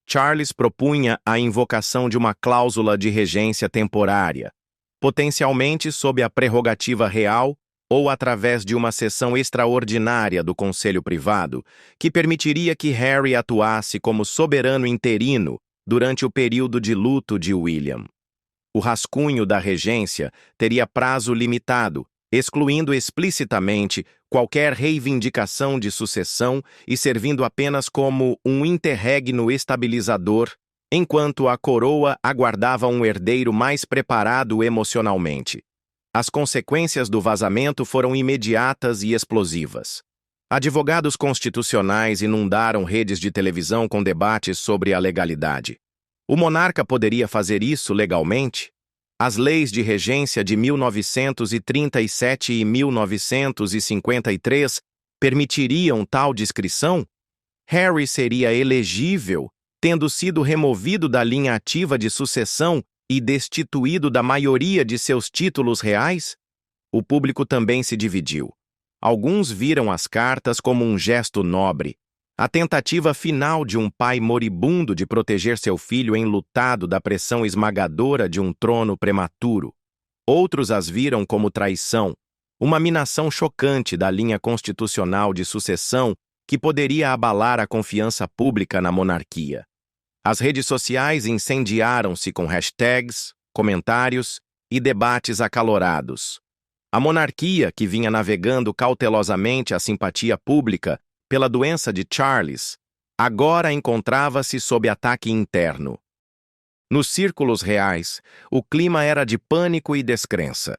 Charles propunha a invocação de uma cláusula de regência temporária, potencialmente sob a prerrogativa real ou através de uma sessão extraordinária do Conselho Privado, que permitiria que Harry atuasse como soberano interino durante o período de luto de William. O rascunho da regência teria prazo limitado, excluindo explicitamente qualquer reivindicação de sucessão e servindo apenas como um interregno estabilizador, enquanto a coroa aguardava um herdeiro mais preparado emocionalmente. As consequências do vazamento foram imediatas e explosivas. Advogados constitucionais inundaram redes de televisão com debates sobre a legalidade. O monarca poderia fazer isso legalmente? As leis de regência de 1937 e 1953 permitiriam tal discrição? Harry seria elegível, tendo sido removido da linha ativa de sucessão e destituído da maioria de seus títulos reais? O público também se dividiu. Alguns viram as cartas como um gesto nobre, a tentativa final de um pai moribundo de proteger seu filho enlutado da pressão esmagadora de um trono prematuro. Outros as viram como traição, uma minação chocante da linha constitucional de sucessão que poderia abalar a confiança pública na monarquia. As redes sociais incendiaram-se com hashtags, comentários e debates acalorados. A monarquia, que vinha navegando cautelosamente a simpatia pública pela doença de Charles, agora encontrava-se sob ataque interno. Nos círculos reais, o clima era de pânico e descrença.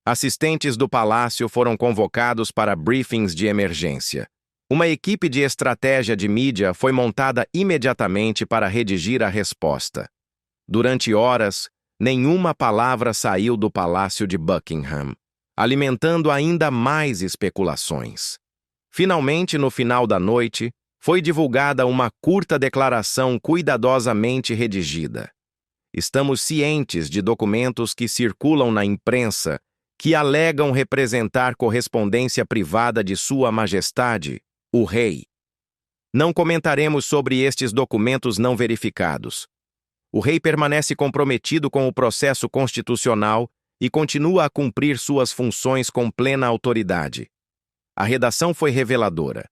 Assistentes do palácio foram convocados para briefings de emergência. Uma equipe de estratégia de mídia foi montada imediatamente para redigir a resposta. Durante horas, nenhuma palavra saiu do Palácio de Buckingham, alimentando ainda mais especulações. Finalmente, no final da noite, foi divulgada uma curta declaração cuidadosamente redigida. Estamos cientes de documentos que circulam na imprensa que alegam representar correspondência privada de Sua Majestade, o Rei. Não comentaremos sobre estes documentos não verificados. O rei permanece comprometido com o processo constitucional e continua a cumprir suas funções com plena autoridade. A redação foi reveladora.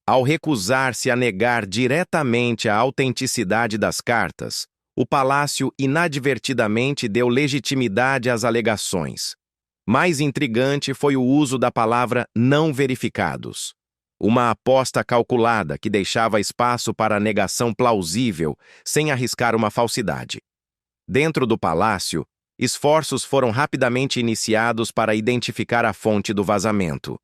Ao recusar-se a negar diretamente a autenticidade das cartas, o palácio inadvertidamente deu legitimidade às alegações. Mais intrigante foi o uso da palavra não verificados. Uma aposta calculada que deixava espaço para a negação plausível, sem arriscar uma falsidade. Dentro do palácio, esforços foram rapidamente iniciados para identificar a fonte do vazamento.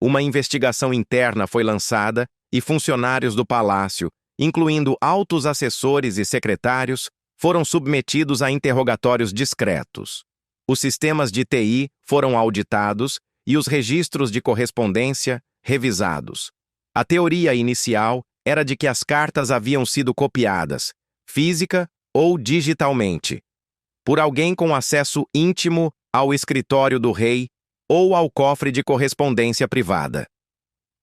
Uma investigação interna foi lançada e funcionários do palácio, incluindo altos assessores e secretários, foram submetidos a interrogatórios discretos. Os sistemas de TI foram auditados e os registros de correspondência, revisados. A teoria inicial era de que as cartas haviam sido copiadas, física ou digitalmente, por alguém com acesso íntimo ao escritório do rei ou ao cofre de correspondência privada.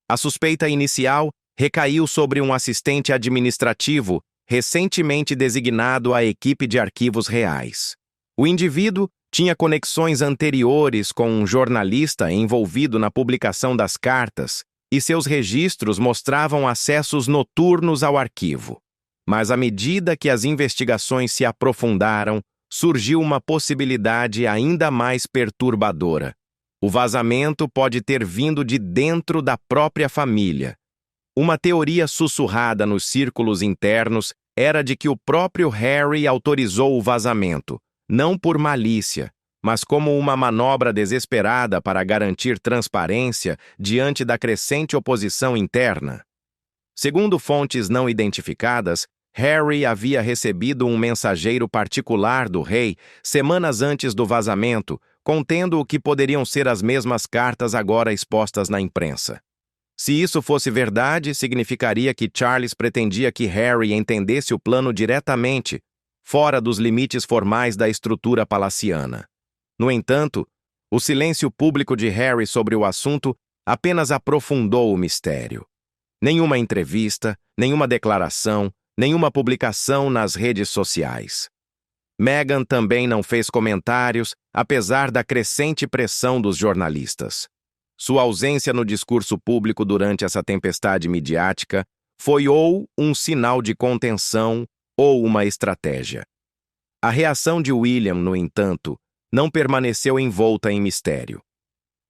A suspeita inicial recaiu sobre um assistente administrativo recentemente designado à equipe de arquivos reais. O indivíduo tinha conexões anteriores com um jornalista envolvido na publicação das cartas e seus registros mostravam acessos noturnos ao arquivo. Mas à medida que as investigações se aprofundaram, surgiu uma possibilidade ainda mais perturbadora. O vazamento pode ter vindo de dentro da própria família. Uma teoria sussurrada nos círculos internos era de que o próprio Harry autorizou o vazamento, não por malícia, mas como uma manobra desesperada para garantir transparência diante da crescente oposição interna. Segundo fontes não identificadas, Harry havia recebido um mensageiro particular do rei semanas antes do vazamento, contendo o que poderiam ser as mesmas cartas agora expostas na imprensa. Se isso fosse verdade, significaria que Charles pretendia que Harry entendesse o plano diretamente, fora dos limites formais da estrutura palaciana. No entanto, o silêncio público de Harry sobre o assunto apenas aprofundou o mistério. Nenhuma entrevista, nenhuma declaração, nenhuma publicação nas redes sociais. Meghan também não fez comentários, apesar da crescente pressão dos jornalistas. Sua ausência no discurso público durante essa tempestade midiática foi ou um sinal de contenção ou uma estratégia. A reação de William, no entanto, não permaneceu envolta em mistério.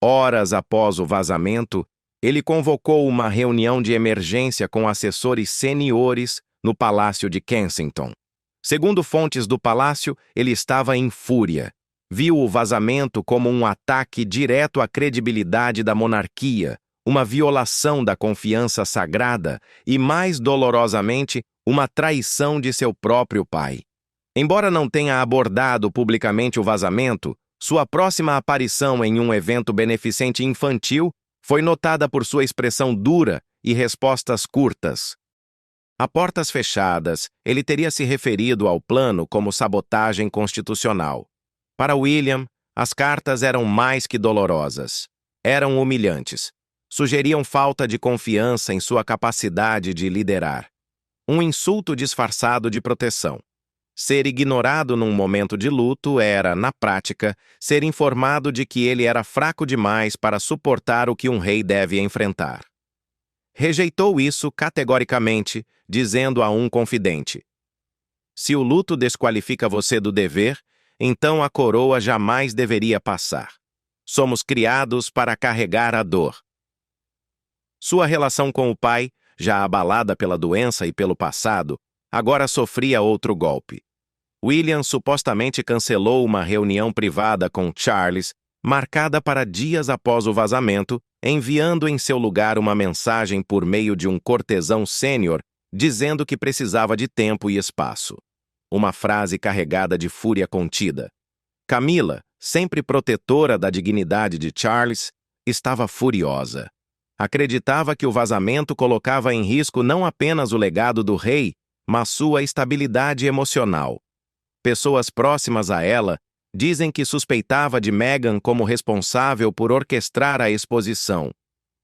Horas após o vazamento, ele convocou uma reunião de emergência com assessores seniores no Palácio de Kensington. Segundo fontes do palácio, ele estava em fúria. Viu o vazamento como um ataque direto à credibilidade da monarquia, uma violação da confiança sagrada e, mais dolorosamente, uma traição de seu próprio pai. Embora não tenha abordado publicamente o vazamento, sua próxima aparição em um evento beneficente infantil foi notada por sua expressão dura e respostas curtas. A portas fechadas, ele teria se referido ao plano como sabotagem constitucional. Para William, as cartas eram mais que dolorosas. Eram humilhantes. Sugeriam falta de confiança em sua capacidade de liderar. Um insulto disfarçado de proteção. Ser ignorado num momento de luto era, na prática, ser informado de que ele era fraco demais para suportar o que um rei deve enfrentar. Rejeitou isso categoricamente, dizendo a um confidente: "Se o luto desqualifica você do dever, então a coroa jamais deveria passar. Somos criados para carregar a dor." Sua relação com o pai, já abalada pela doença e pelo passado, agora sofria outro golpe. William supostamente cancelou uma reunião privada com Charles, marcada para dias após o vazamento, enviando em seu lugar uma mensagem por meio de um cortesão sênior, dizendo que precisava de tempo e espaço. Uma frase carregada de fúria contida. Camila, sempre protetora da dignidade de Charles, estava furiosa. Acreditava que o vazamento colocava em risco não apenas o legado do rei, mas sua estabilidade emocional. Pessoas próximas a ela dizem que suspeitava de Meghan como responsável por orquestrar a exposição.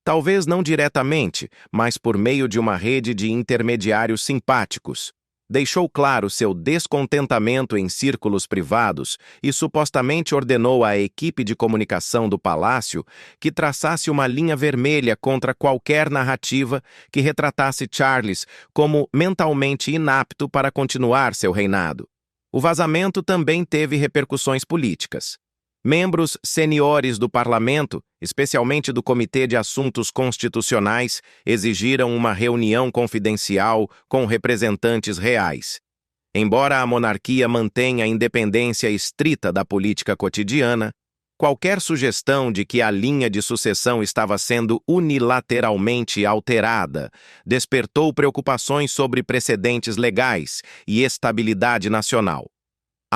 Talvez não diretamente, mas por meio de uma rede de intermediários simpáticos. Deixou claro seu descontentamento em círculos privados e supostamente ordenou à equipe de comunicação do palácio que traçasse uma linha vermelha contra qualquer narrativa que retratasse Charles como mentalmente inapto para continuar seu reinado. O vazamento também teve repercussões políticas. Membros seniores do parlamento, especialmente do Comitê de Assuntos Constitucionais, exigiram uma reunião confidencial com representantes reais. Embora a monarquia mantenha a independência estrita da política cotidiana, qualquer sugestão de que a linha de sucessão estava sendo unilateralmente alterada despertou preocupações sobre precedentes legais e estabilidade nacional.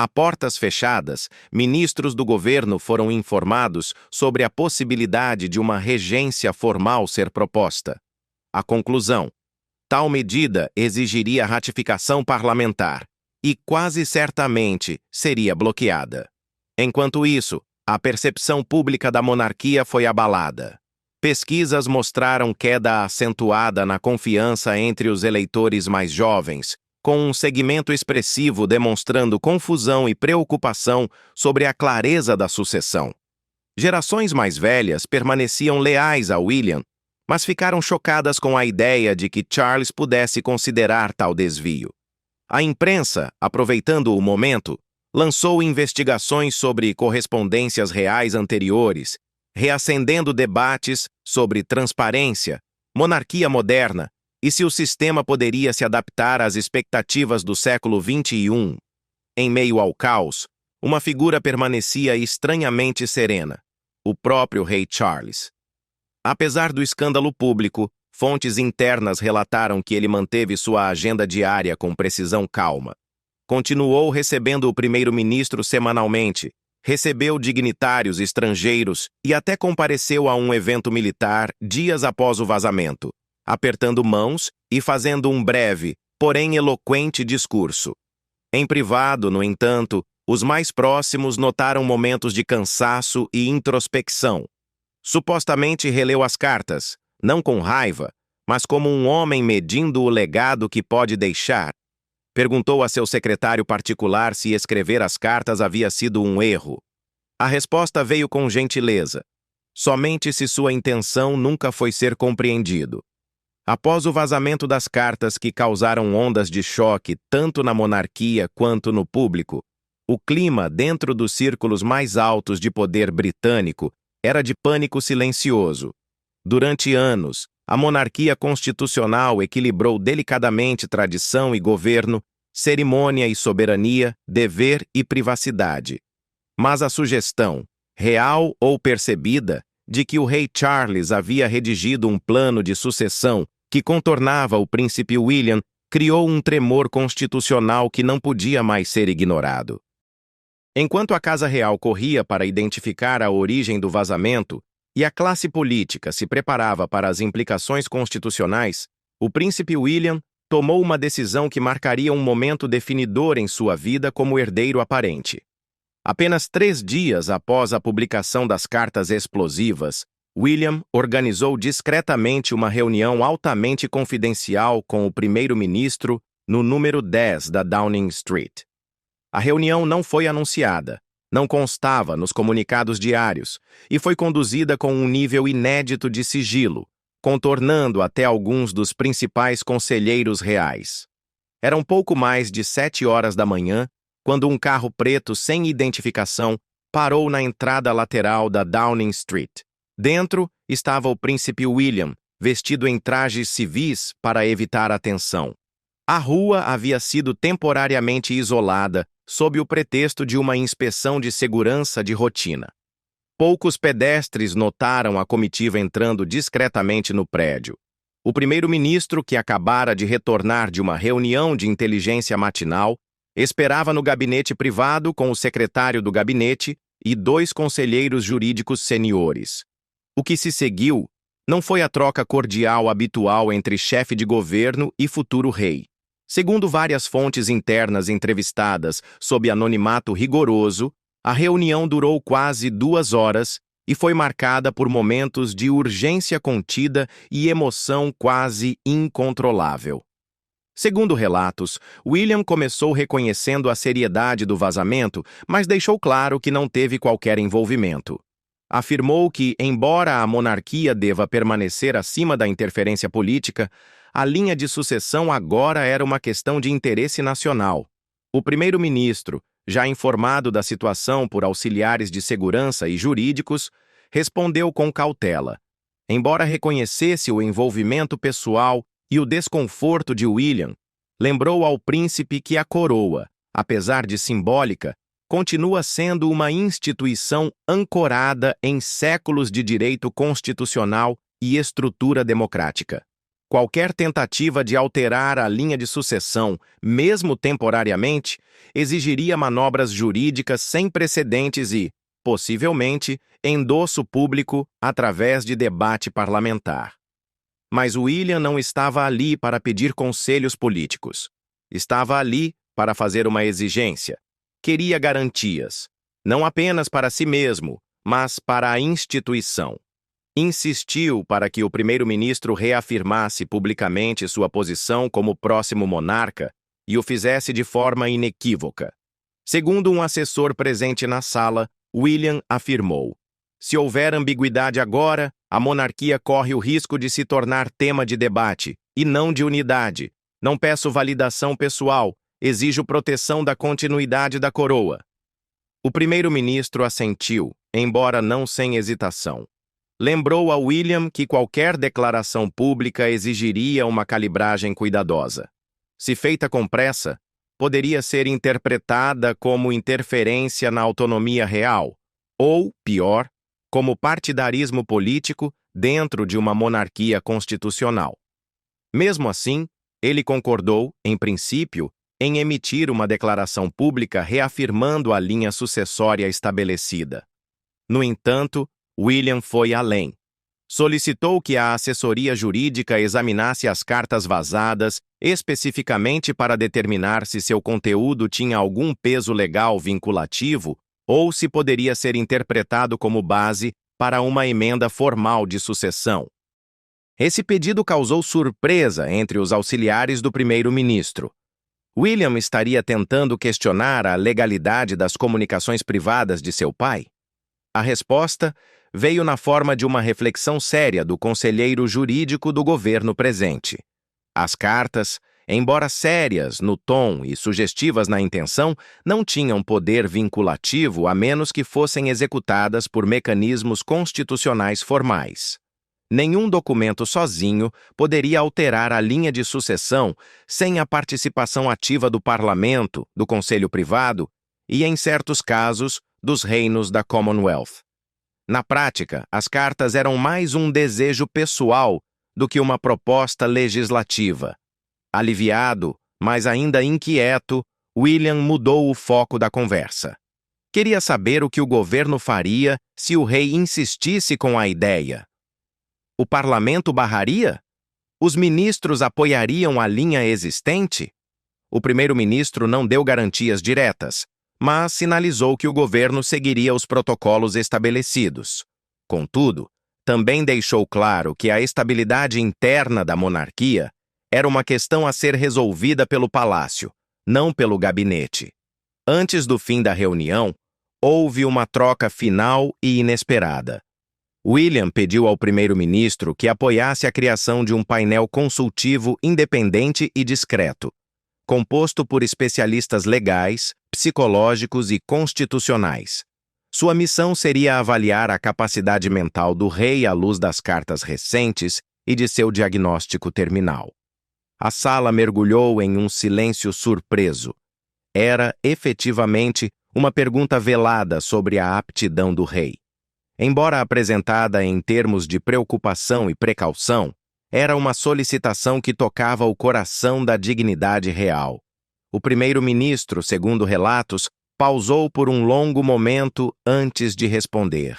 A portas fechadas, ministros do governo foram informados sobre a possibilidade de uma regência formal ser proposta. A conclusão: tal medida exigiria ratificação parlamentar e quase certamente seria bloqueada. Enquanto isso, a percepção pública da monarquia foi abalada. Pesquisas mostraram queda acentuada na confiança entre os eleitores mais jovens, com um segmento expressivo demonstrando confusão e preocupação sobre a clareza da sucessão. Gerações mais velhas permaneciam leais a William, mas ficaram chocadas com a ideia de que Charles pudesse considerar tal desvio. A imprensa, aproveitando o momento, lançou investigações sobre correspondências reais anteriores, reacendendo debates sobre transparência, monarquia moderna e se o sistema poderia se adaptar às expectativas do século XXI. Em meio ao caos, uma figura permanecia estranhamente serena: o próprio rei Charles. Apesar do escândalo público, fontes internas relataram que ele manteve sua agenda diária com precisão calma. Continuou recebendo o primeiro-ministro semanalmente, recebeu dignitários estrangeiros e até compareceu a um evento militar dias após o vazamento, apertando mãos e fazendo um breve, porém eloquente discurso. Em privado, no entanto, os mais próximos notaram momentos de cansaço e introspecção. Supostamente releu as cartas, não com raiva, mas como um homem medindo o legado que pode deixar. Perguntou a seu secretário particular se escrever as cartas havia sido um erro. A resposta veio com gentileza: somente se sua intenção nunca foi ser compreendido. Após o vazamento das cartas que causaram ondas de choque tanto na monarquia quanto no público, o clima dentro dos círculos mais altos de poder britânico era de pânico silencioso. Durante anos, a monarquia constitucional equilibrou delicadamente tradição e governo, cerimônia e soberania, dever e privacidade. Mas a sugestão, real ou percebida, de que o rei Charles havia redigido um plano de sucessão que contornava o príncipe William criou um tremor constitucional que não podia mais ser ignorado. Enquanto a Casa Real corria para identificar a origem do vazamento e a classe política se preparava para as implicações constitucionais, o príncipe William tomou uma decisão que marcaria um momento definidor em sua vida como herdeiro aparente. Apenas 3 dias após a publicação das cartas explosivas, William organizou discretamente uma reunião altamente confidencial com o primeiro-ministro no número 10 da Downing Street. A reunião não foi anunciada, não constava nos comunicados diários e foi conduzida com um nível inédito de sigilo, contornando até alguns dos principais conselheiros reais. Eram pouco mais de 7 horas da manhã quando um carro preto sem identificação parou na entrada lateral da Downing Street. Dentro estava o príncipe William, vestido em trajes civis para evitar a tensão. A rua havia sido temporariamente isolada sob o pretexto de uma inspeção de segurança de rotina. Poucos pedestres notaram a comitiva entrando discretamente no prédio. O primeiro-ministro, que acabara de retornar de uma reunião de inteligência matinal, esperava no gabinete privado com o secretário do gabinete e 2 conselheiros jurídicos seniores. O que se seguiu não foi a troca cordial habitual entre chefe de governo e futuro rei. Segundo várias fontes internas entrevistadas sob anonimato rigoroso, a reunião durou quase 2 horas e foi marcada por momentos de urgência contida e emoção quase incontrolável. Segundo relatos, William começou reconhecendo a seriedade do vazamento, mas deixou claro que não teve qualquer envolvimento. Afirmou que, embora a monarquia deva permanecer acima da interferência política, a linha de sucessão agora era uma questão de interesse nacional. O primeiro-ministro, já informado da situação por auxiliares de segurança e jurídicos, respondeu com cautela. Embora reconhecesse o envolvimento pessoal e o desconforto de William, lembrou ao príncipe que a coroa, apesar de simbólica, continua sendo uma instituição ancorada em séculos de direito constitucional e estrutura democrática. Qualquer tentativa de alterar a linha de sucessão, mesmo temporariamente, exigiria manobras jurídicas sem precedentes e, possivelmente, endosso público através de debate parlamentar. Mas William não estava ali para pedir conselhos políticos. Estava ali para fazer uma exigência. Queria garantias, não apenas para si mesmo, mas para a instituição. Insistiu para que o primeiro-ministro reafirmasse publicamente sua posição como próximo monarca e o fizesse de forma inequívoca. Segundo um assessor presente na sala, William afirmou: "Se houver ambiguidade agora, a monarquia corre o risco de se tornar tema de debate, e não de unidade. Não peço validação pessoal, exijo proteção da continuidade da coroa." O primeiro-ministro assentiu, embora não sem hesitação. Lembrou a William que qualquer declaração pública exigiria uma calibragem cuidadosa. Se feita com pressa, poderia ser interpretada como interferência na autonomia real, ou, pior, como partidarismo político dentro de uma monarquia constitucional. Mesmo assim, ele concordou, em princípio, em emitir uma declaração pública reafirmando a linha sucessória estabelecida. No entanto, William foi além. Solicitou que a assessoria jurídica examinasse as cartas vazadas especificamente para determinar se seu conteúdo tinha algum peso legal vinculativo ou se poderia ser interpretado como base para uma emenda formal de sucessão. Esse pedido causou surpresa entre os auxiliares do primeiro-ministro. William estaria tentando questionar a legalidade das comunicações privadas de seu pai? A resposta veio na forma de uma reflexão séria do conselheiro jurídico do governo presente. As cartas, embora sérias no tom e sugestivas na intenção, não tinham poder vinculativo a menos que fossem executadas por mecanismos constitucionais formais. Nenhum documento sozinho poderia alterar a linha de sucessão sem a participação ativa do parlamento, do conselho privado e, em certos casos, dos reinos da Commonwealth. Na prática, as cartas eram mais um desejo pessoal do que uma proposta legislativa. Aliviado, mas ainda inquieto, William mudou o foco da conversa. Queria saber o que o governo faria se o rei insistisse com a ideia. O parlamento barraria? Os ministros apoiariam a linha existente? O primeiro-ministro não deu garantias diretas, mas sinalizou que o governo seguiria os protocolos estabelecidos. Contudo, também deixou claro que a estabilidade interna da monarquia era uma questão a ser resolvida pelo palácio, não pelo gabinete. Antes do fim da reunião, houve uma troca final e inesperada. William pediu ao primeiro-ministro que apoiasse a criação de um painel consultivo independente e discreto, composto por especialistas legais, psicológicos e constitucionais. Sua missão seria avaliar a capacidade mental do rei à luz das cartas recentes e de seu diagnóstico terminal. A sala mergulhou em um silêncio surpreso. Era, efetivamente, uma pergunta velada sobre a aptidão do rei. Embora apresentada em termos de preocupação e precaução, era uma solicitação que tocava o coração da dignidade real. O primeiro-ministro, segundo relatos, pausou por um longo momento antes de responder.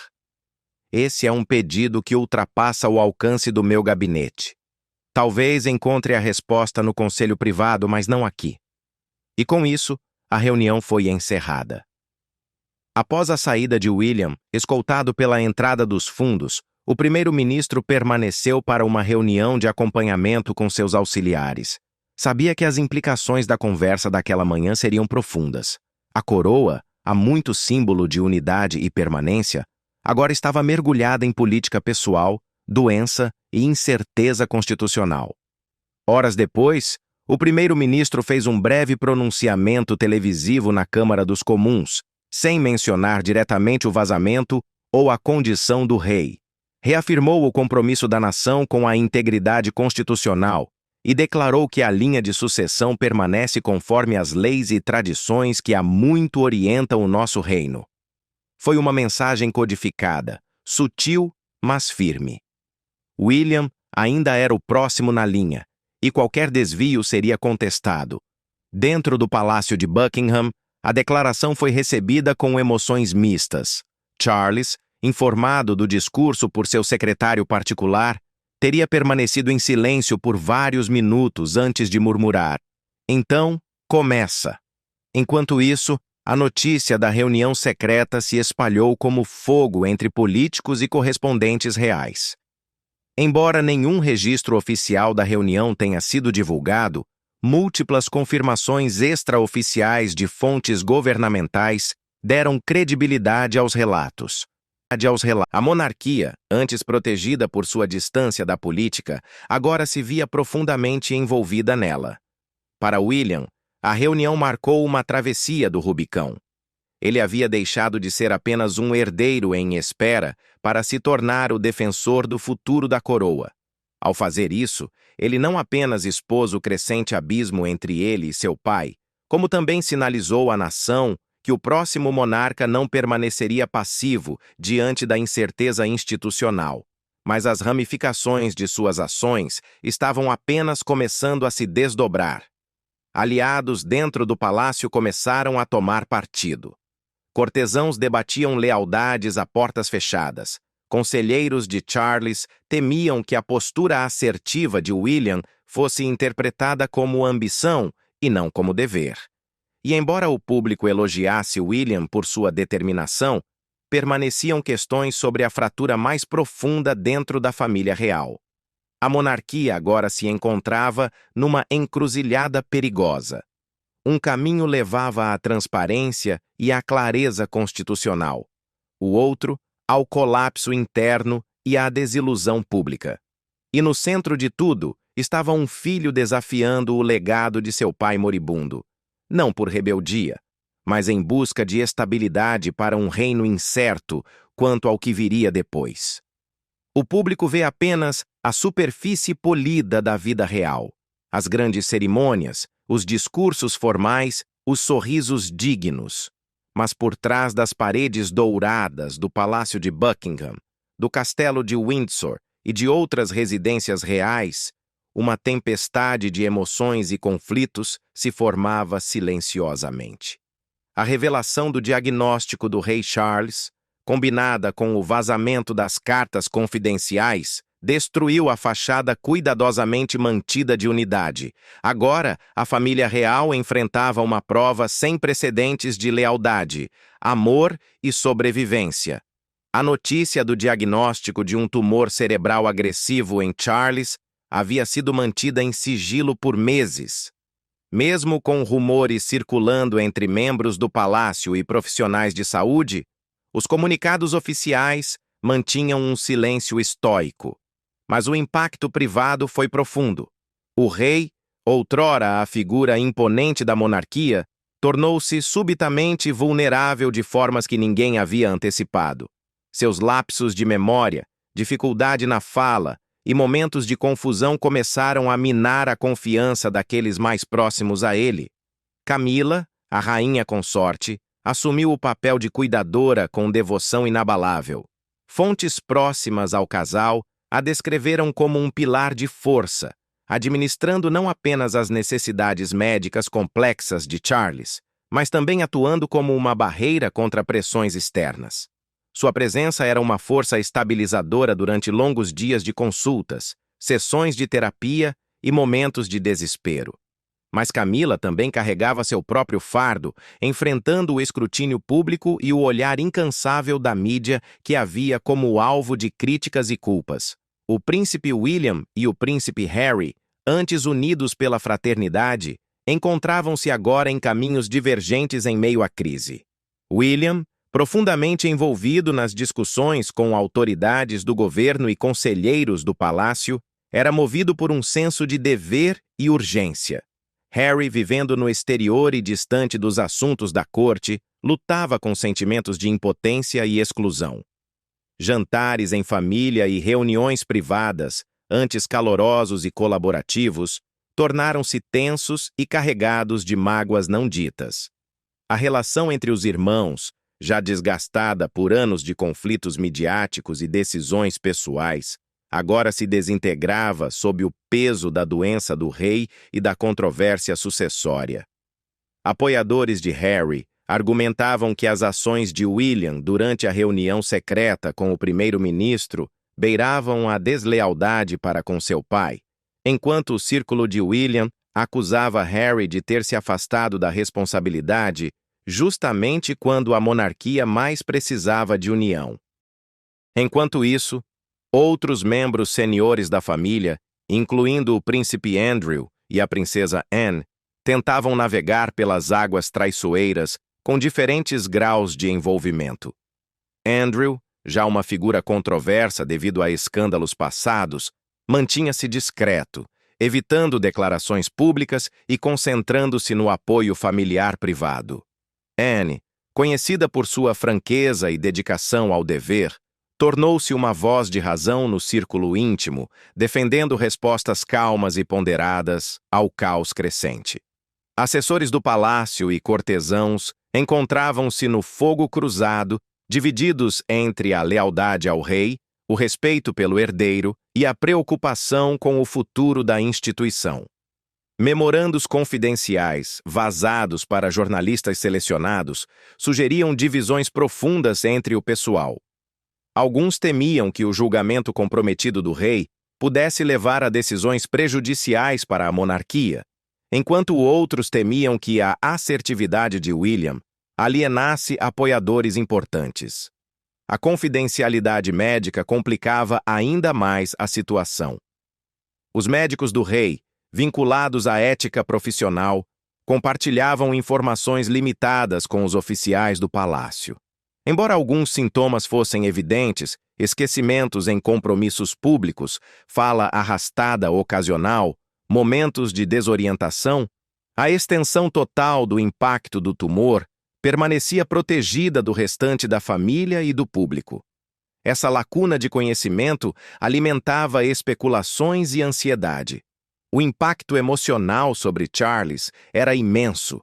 "Esse é um pedido que ultrapassa o alcance do meu gabinete. Talvez encontre a resposta no conselho privado, mas não aqui." E com isso, a reunião foi encerrada. Após a saída de William, escoltado pela entrada dos fundos, o primeiro-ministro permaneceu para uma reunião de acompanhamento com seus auxiliares. Sabia que as implicações da conversa daquela manhã seriam profundas. A coroa, há muito símbolo de unidade e permanência, agora estava mergulhada em política pessoal, doença e incerteza constitucional. Horas depois, o primeiro-ministro fez um breve pronunciamento televisivo na Câmara dos Comuns, sem mencionar diretamente o vazamento ou a condição do rei. Reafirmou o compromisso da nação com a integridade constitucional e declarou que a linha de sucessão permanece conforme as leis e tradições que há muito orientam o nosso reino. Foi uma mensagem codificada, sutil, mas firme. William, ainda era o próximo na linha, e qualquer desvio seria contestado. Dentro do Palácio de Buckingham, a declaração foi recebida com emoções mistas. Charles, informado do discurso por seu secretário particular, teria permanecido em silêncio por vários minutos antes de murmurar: "Então, começa." Enquanto isso, a notícia da reunião secreta se espalhou como fogo entre políticos e correspondentes reais. Embora nenhum registro oficial da reunião tenha sido divulgado, múltiplas confirmações extraoficiais de fontes governamentais deram credibilidade aos relatos. A monarquia, antes protegida por sua distância da política, agora se via profundamente envolvida nela. Para William, a reunião marcou uma travessia do Rubicão. Ele havia deixado de ser apenas um herdeiro em espera para se tornar o defensor do futuro da coroa. Ao fazer isso, ele não apenas expôs o crescente abismo entre ele e seu pai, como também sinalizou à nação que o próximo monarca não permaneceria passivo diante da incerteza institucional, mas as ramificações de suas ações estavam apenas começando a se desdobrar. Aliados dentro do palácio começaram a tomar partido. Cortesãos debatiam lealdades a portas fechadas. Conselheiros de Charles temiam que a postura assertiva de William fosse interpretada como ambição e não como dever. E embora o público elogiasse William por sua determinação, permaneciam questões sobre a fratura mais profunda dentro da família real. A monarquia agora se encontrava numa encruzilhada perigosa. Um caminho levava à transparência e à clareza constitucional. O outro, ao colapso interno e à desilusão pública. E no centro de tudo estava um filho desafiando o legado de seu pai moribundo, não por rebeldia, mas em busca de estabilidade para um reino incerto quanto ao que viria depois. O público vê apenas a superfície polida da vida real, as grandes cerimônias, os discursos formais, os sorrisos dignos. Mas por trás das paredes douradas do Palácio de Buckingham, do Castelo de Windsor e de outras residências reais, uma tempestade de emoções e conflitos se formava silenciosamente. A revelação do diagnóstico do rei Charles, combinada com o vazamento das cartas confidenciais, destruiu a fachada cuidadosamente mantida de unidade. Agora, a família real enfrentava uma prova sem precedentes de lealdade, amor e sobrevivência. A notícia do diagnóstico de um tumor cerebral agressivo em Charles havia sido mantida em sigilo por meses. Mesmo com rumores circulando entre membros do palácio e profissionais de saúde, os comunicados oficiais mantinham um silêncio estoico. Mas o impacto privado foi profundo. O rei, outrora a figura imponente da monarquia, tornou-se subitamente vulnerável de formas que ninguém havia antecipado. Seus lapsos de memória, dificuldade na fala e momentos de confusão começaram a minar a confiança daqueles mais próximos a ele. Camila, a rainha consorte, assumiu o papel de cuidadora com devoção inabalável. Fontes próximas ao casal a descreveram como um pilar de força, administrando não apenas as necessidades médicas complexas de Charles, mas também atuando como uma barreira contra pressões externas. Sua presença era uma força estabilizadora durante longos dias de consultas, sessões de terapia e momentos de desespero. Mas Camila também carregava seu próprio fardo, enfrentando o escrutínio público e o olhar incansável da mídia que a via como alvo de críticas e culpas. O príncipe William e o príncipe Harry, antes unidos pela fraternidade, encontravam-se agora em caminhos divergentes em meio à crise. William, profundamente envolvido nas discussões com autoridades do governo e conselheiros do palácio, era movido por um senso de dever e urgência. Harry, vivendo no exterior e distante dos assuntos da corte, lutava com sentimentos de impotência e exclusão. Jantares em família e reuniões privadas, antes calorosos e colaborativos, tornaram-se tensos e carregados de mágoas não ditas. A relação entre os irmãos, já desgastada por anos de conflitos midiáticos e decisões pessoais, agora se desintegrava sob o peso da doença do rei e da controvérsia sucessória. Apoiadores de Harry argumentavam que as ações de William durante a reunião secreta com o primeiro-ministro beiravam a deslealdade para com seu pai, enquanto o círculo de William acusava Harry de ter se afastado da responsabilidade justamente quando a monarquia mais precisava de união. Enquanto isso, outros membros seniores da família, incluindo o príncipe Andrew e a princesa Anne, tentavam navegar pelas águas traiçoeiras com diferentes graus de envolvimento. Andrew, já uma figura controversa devido a escândalos passados, mantinha-se discreto, evitando declarações públicas e concentrando-se no apoio familiar privado. Anne, conhecida por sua franqueza e dedicação ao dever, tornou-se uma voz de razão no círculo íntimo, defendendo respostas calmas e ponderadas ao caos crescente. Assessores do palácio e cortesãos encontravam-se no fogo cruzado, divididos entre a lealdade ao rei, o respeito pelo herdeiro e a preocupação com o futuro da instituição. Memorandos confidenciais, vazados para jornalistas selecionados, sugeriam divisões profundas entre o pessoal. Alguns temiam que o julgamento comprometido do rei pudesse levar a decisões prejudiciais para a monarquia, enquanto outros temiam que a assertividade de William alienasse apoiadores importantes. A confidencialidade médica complicava ainda mais a situação. Os médicos do rei, vinculados à ética profissional, compartilhavam informações limitadas com os oficiais do palácio. Embora alguns sintomas fossem evidentes, esquecimentos em compromissos públicos, fala arrastada ocasional, momentos de desorientação, a extensão total do impacto do tumor permanecia protegida do restante da família e do público. Essa lacuna de conhecimento alimentava especulações e ansiedade. O impacto emocional sobre Charles era imenso.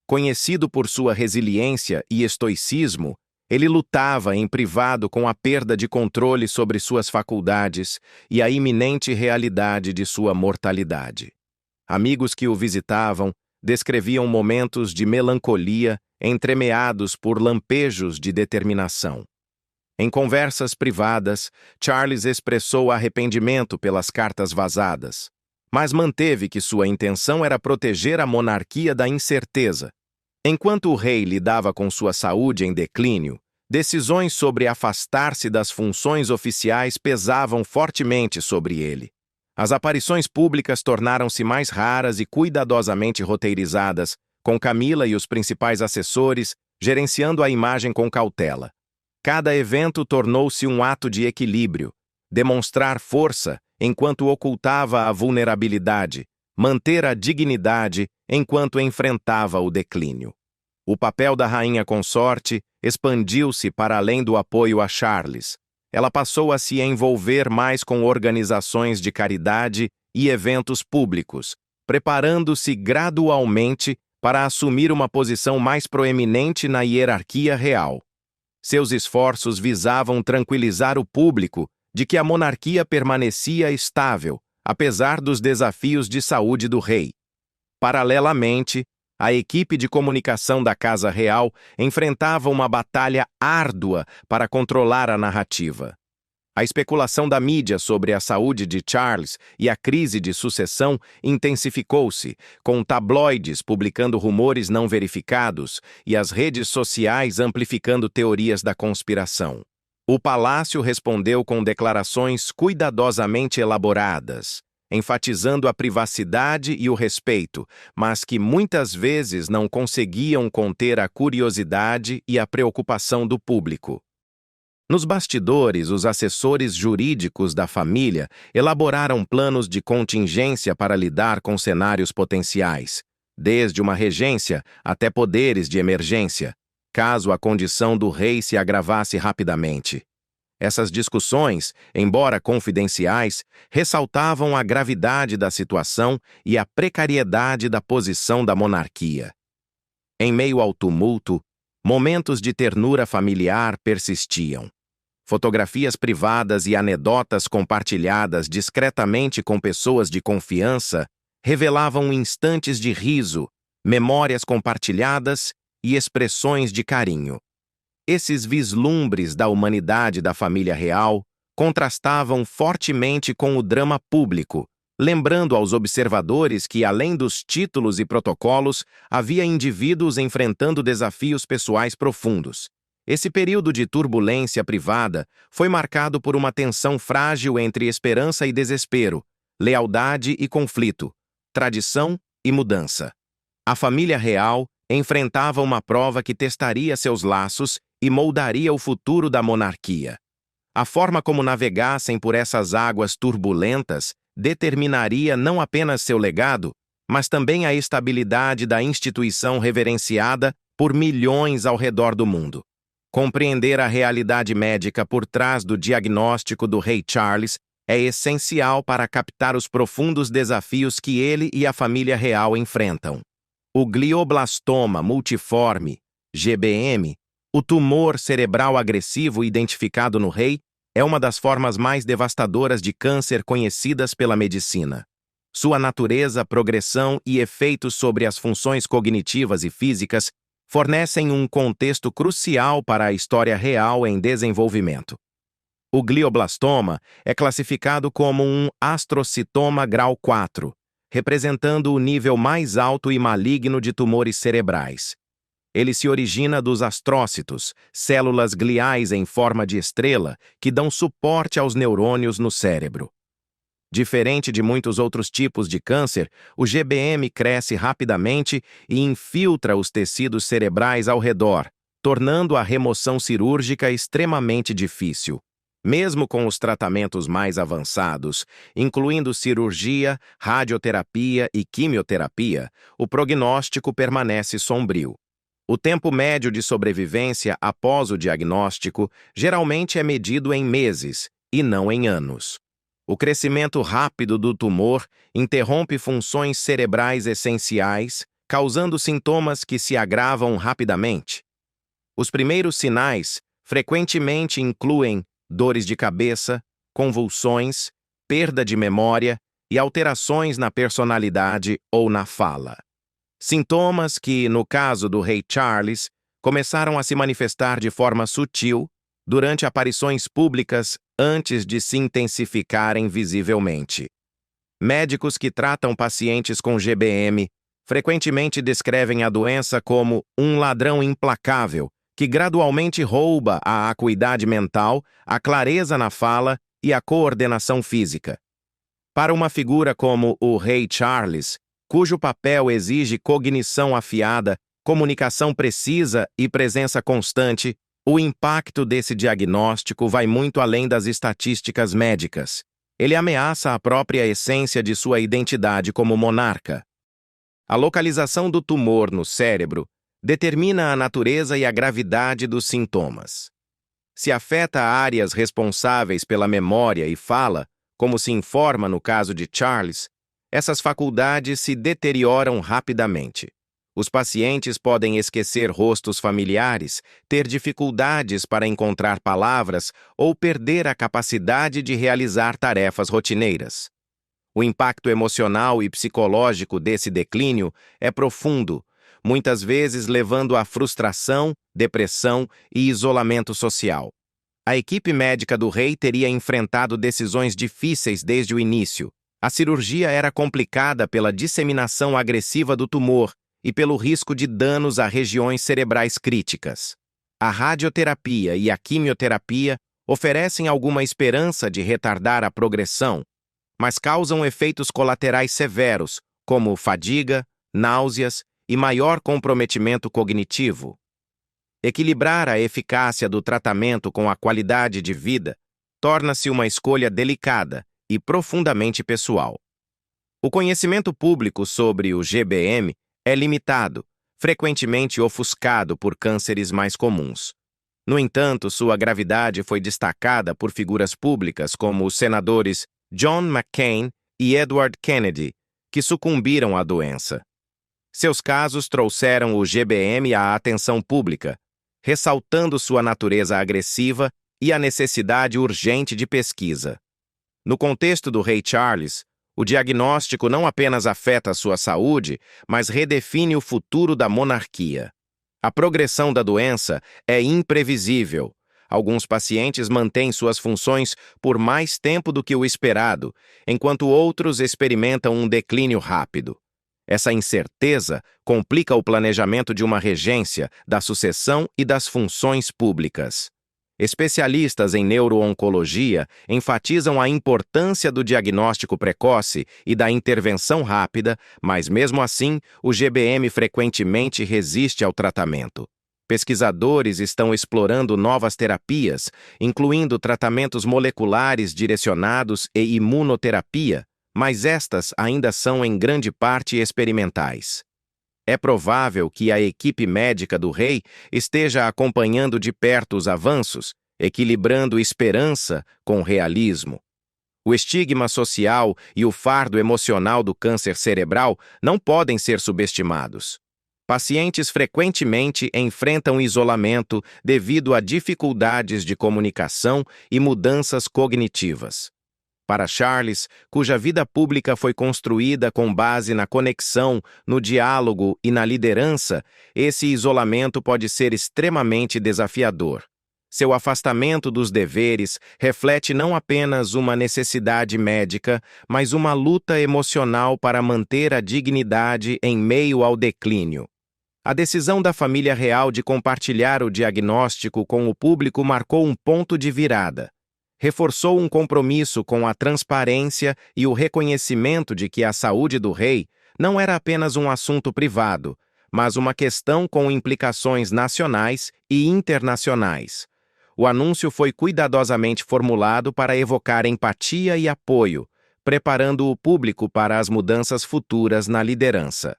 Conhecido por sua resiliência e estoicismo, ele lutava em privado com a perda de controle sobre suas faculdades e a iminente realidade de sua mortalidade. Amigos que o visitavam descreviam momentos de melancolia entremeados por lampejos de determinação. Em conversas privadas, Charles expressou arrependimento pelas cartas vazadas, mas manteve que sua intenção era proteger a monarquia da incerteza. Enquanto o rei lidava com sua saúde em declínio, decisões sobre afastar-se das funções oficiais pesavam fortemente sobre ele. As aparições públicas tornaram-se mais raras e cuidadosamente roteirizadas, com Camila e os principais assessores gerenciando a imagem com cautela. Cada evento tornou-se um ato de equilíbrio, demonstrar força enquanto ocultava a vulnerabilidade, manter a dignidade enquanto enfrentava o declínio. O papel da rainha consorte expandiu-se para além do apoio a Charles. Ela passou a se envolver mais com organizações de caridade e eventos públicos, preparando-se gradualmente para assumir uma posição mais proeminente na hierarquia real. Seus esforços visavam tranquilizar o público de que a monarquia permanecia estável, apesar dos desafios de saúde do rei. Paralelamente, a equipe de comunicação da Casa Real enfrentava uma batalha árdua para controlar a narrativa. A especulação da mídia sobre a saúde de Charles e a crise de sucessão intensificou-se, com tabloides publicando rumores não verificados e as redes sociais amplificando teorias da conspiração. O palácio respondeu com declarações cuidadosamente elaboradas, enfatizando a privacidade e o respeito, mas que muitas vezes não conseguiam conter a curiosidade e a preocupação do público. Nos bastidores, os assessores jurídicos da família elaboraram planos de contingência para lidar com cenários potenciais, desde uma regência até poderes de emergência, caso a condição do rei se agravasse rapidamente. Essas discussões, embora confidenciais, ressaltavam a gravidade da situação e a precariedade da posição da monarquia. Em meio ao tumulto, momentos de ternura familiar persistiam. Fotografias privadas e anedotas compartilhadas discretamente com pessoas de confiança revelavam instantes de riso, memórias compartilhadas e expressões de carinho. Esses vislumbres da humanidade da família real contrastavam fortemente com o drama público, lembrando aos observadores que, além dos títulos e protocolos, havia indivíduos enfrentando desafios pessoais profundos. Esse período de turbulência privada foi marcado por uma tensão frágil entre esperança e desespero, lealdade e conflito, tradição e mudança. A família real enfrentava uma prova que testaria seus laços e moldaria o futuro da monarquia. A forma como navegassem por essas águas turbulentas determinaria não apenas seu legado, mas também a estabilidade da instituição reverenciada por milhões ao redor do mundo. Compreender a realidade médica por trás do diagnóstico do rei Charles é essencial para captar os profundos desafios que ele e a família real enfrentam. O glioblastoma multiforme, GBM, o tumor cerebral agressivo identificado no rei, é uma das formas mais devastadoras de câncer conhecidas pela medicina. Sua natureza, progressão e efeitos sobre as funções cognitivas e físicas fornecem um contexto crucial para a história real em desenvolvimento. O glioblastoma é classificado como um astrocitoma grau 4, representando o nível mais alto e maligno de tumores cerebrais. Ele se origina dos astrócitos, células gliais em forma de estrela que dão suporte aos neurônios no cérebro. Diferente de muitos outros tipos de câncer, o GBM cresce rapidamente e infiltra os tecidos cerebrais ao redor, tornando a remoção cirúrgica extremamente difícil. Mesmo com os tratamentos mais avançados, incluindo cirurgia, radioterapia e quimioterapia, o prognóstico permanece sombrio. O tempo médio de sobrevivência após o diagnóstico geralmente é medido em meses, e não em anos. O crescimento rápido do tumor interrompe funções cerebrais essenciais, causando sintomas que se agravam rapidamente. Os primeiros sinais frequentemente incluem dores de cabeça, convulsões, perda de memória e alterações na personalidade ou na fala. Sintomas que, no caso do rei Charles, começaram a se manifestar de forma sutil durante aparições públicas antes de se intensificarem visivelmente. Médicos que tratam pacientes com GBM frequentemente descrevem a doença como um ladrão implacável que gradualmente rouba a acuidade mental, a clareza na fala e a coordenação física. Para uma figura como o rei Charles, cujo papel exige cognição afiada, comunicação precisa e presença constante, o impacto desse diagnóstico vai muito além das estatísticas médicas. Ele ameaça a própria essência de sua identidade como monarca. A localização do tumor no cérebro determina a natureza e a gravidade dos sintomas. Se afeta áreas responsáveis pela memória e fala, como se informa no caso de Charles, essas faculdades se deterioram rapidamente. Os pacientes podem esquecer rostos familiares, ter dificuldades para encontrar palavras ou perder a capacidade de realizar tarefas rotineiras. O impacto emocional e psicológico desse declínio é profundo, muitas vezes levando à frustração, depressão e isolamento social. A equipe médica do rei teria enfrentado decisões difíceis desde o início. A cirurgia era complicada pela disseminação agressiva do tumor e pelo risco de danos a regiões cerebrais críticas. A radioterapia e a quimioterapia oferecem alguma esperança de retardar a progressão, mas causam efeitos colaterais severos, como fadiga, náuseas e maior comprometimento cognitivo. Equilibrar a eficácia do tratamento com a qualidade de vida torna-se uma escolha delicada e profundamente pessoal. O conhecimento público sobre o GBM é limitado, frequentemente ofuscado por cânceres mais comuns. No entanto, sua gravidade foi destacada por figuras públicas como os senadores John McCain e Edward Kennedy, que sucumbiram à doença. Seus casos trouxeram o GBM à atenção pública, ressaltando sua natureza agressiva e a necessidade urgente de pesquisa. No contexto do rei Charles, o diagnóstico não apenas afeta sua saúde, mas redefine o futuro da monarquia. A progressão da doença é imprevisível. Alguns pacientes mantêm suas funções por mais tempo do que o esperado, enquanto outros experimentam um declínio rápido. Essa incerteza complica o planejamento de uma regência, da sucessão e das funções públicas. Especialistas em neuro-oncologia enfatizam a importância do diagnóstico precoce e da intervenção rápida, mas mesmo assim, o GBM frequentemente resiste ao tratamento. Pesquisadores estão explorando novas terapias, incluindo tratamentos moleculares direcionados e imunoterapia, mas estas ainda são em grande parte experimentais. É provável que a equipe médica do rei esteja acompanhando de perto os avanços, equilibrando esperança com realismo. O estigma social e o fardo emocional do câncer cerebral não podem ser subestimados. Pacientes frequentemente enfrentam isolamento devido a dificuldades de comunicação e mudanças cognitivas. Para Charles, cuja vida pública foi construída com base na conexão, no diálogo e na liderança, esse isolamento pode ser extremamente desafiador. Seu afastamento dos deveres reflete não apenas uma necessidade médica, mas uma luta emocional para manter a dignidade em meio ao declínio. A decisão da família real de compartilhar o diagnóstico com o público marcou um ponto de virada. Reforçou um compromisso com a transparência e o reconhecimento de que a saúde do rei não era apenas um assunto privado, mas uma questão com implicações nacionais e internacionais. O anúncio foi cuidadosamente formulado para evocar empatia e apoio, preparando o público para as mudanças futuras na liderança.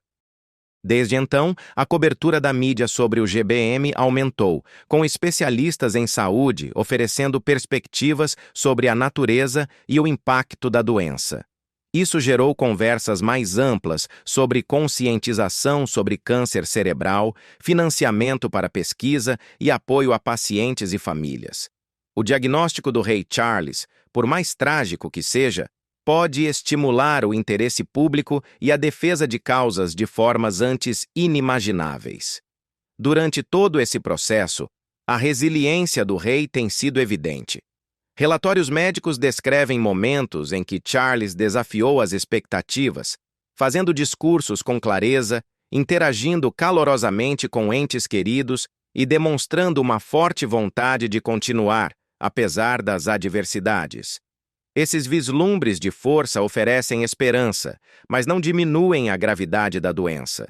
Desde então, a cobertura da mídia sobre o GBM aumentou, com especialistas em saúde oferecendo perspectivas sobre a natureza e o impacto da doença. Isso gerou conversas mais amplas sobre conscientização sobre câncer cerebral, financiamento para pesquisa e apoio a pacientes e famílias. O diagnóstico do rei Charles, por mais trágico que seja, pode estimular o interesse público e a defesa de causas de formas antes inimagináveis. Durante todo esse processo, a resiliência do rei tem sido evidente. Relatórios médicos descrevem momentos em que Charles desafiou as expectativas, fazendo discursos com clareza, interagindo calorosamente com entes queridos e demonstrando uma forte vontade de continuar, apesar das adversidades. Esses vislumbres de força oferecem esperança, mas não diminuem a gravidade da doença.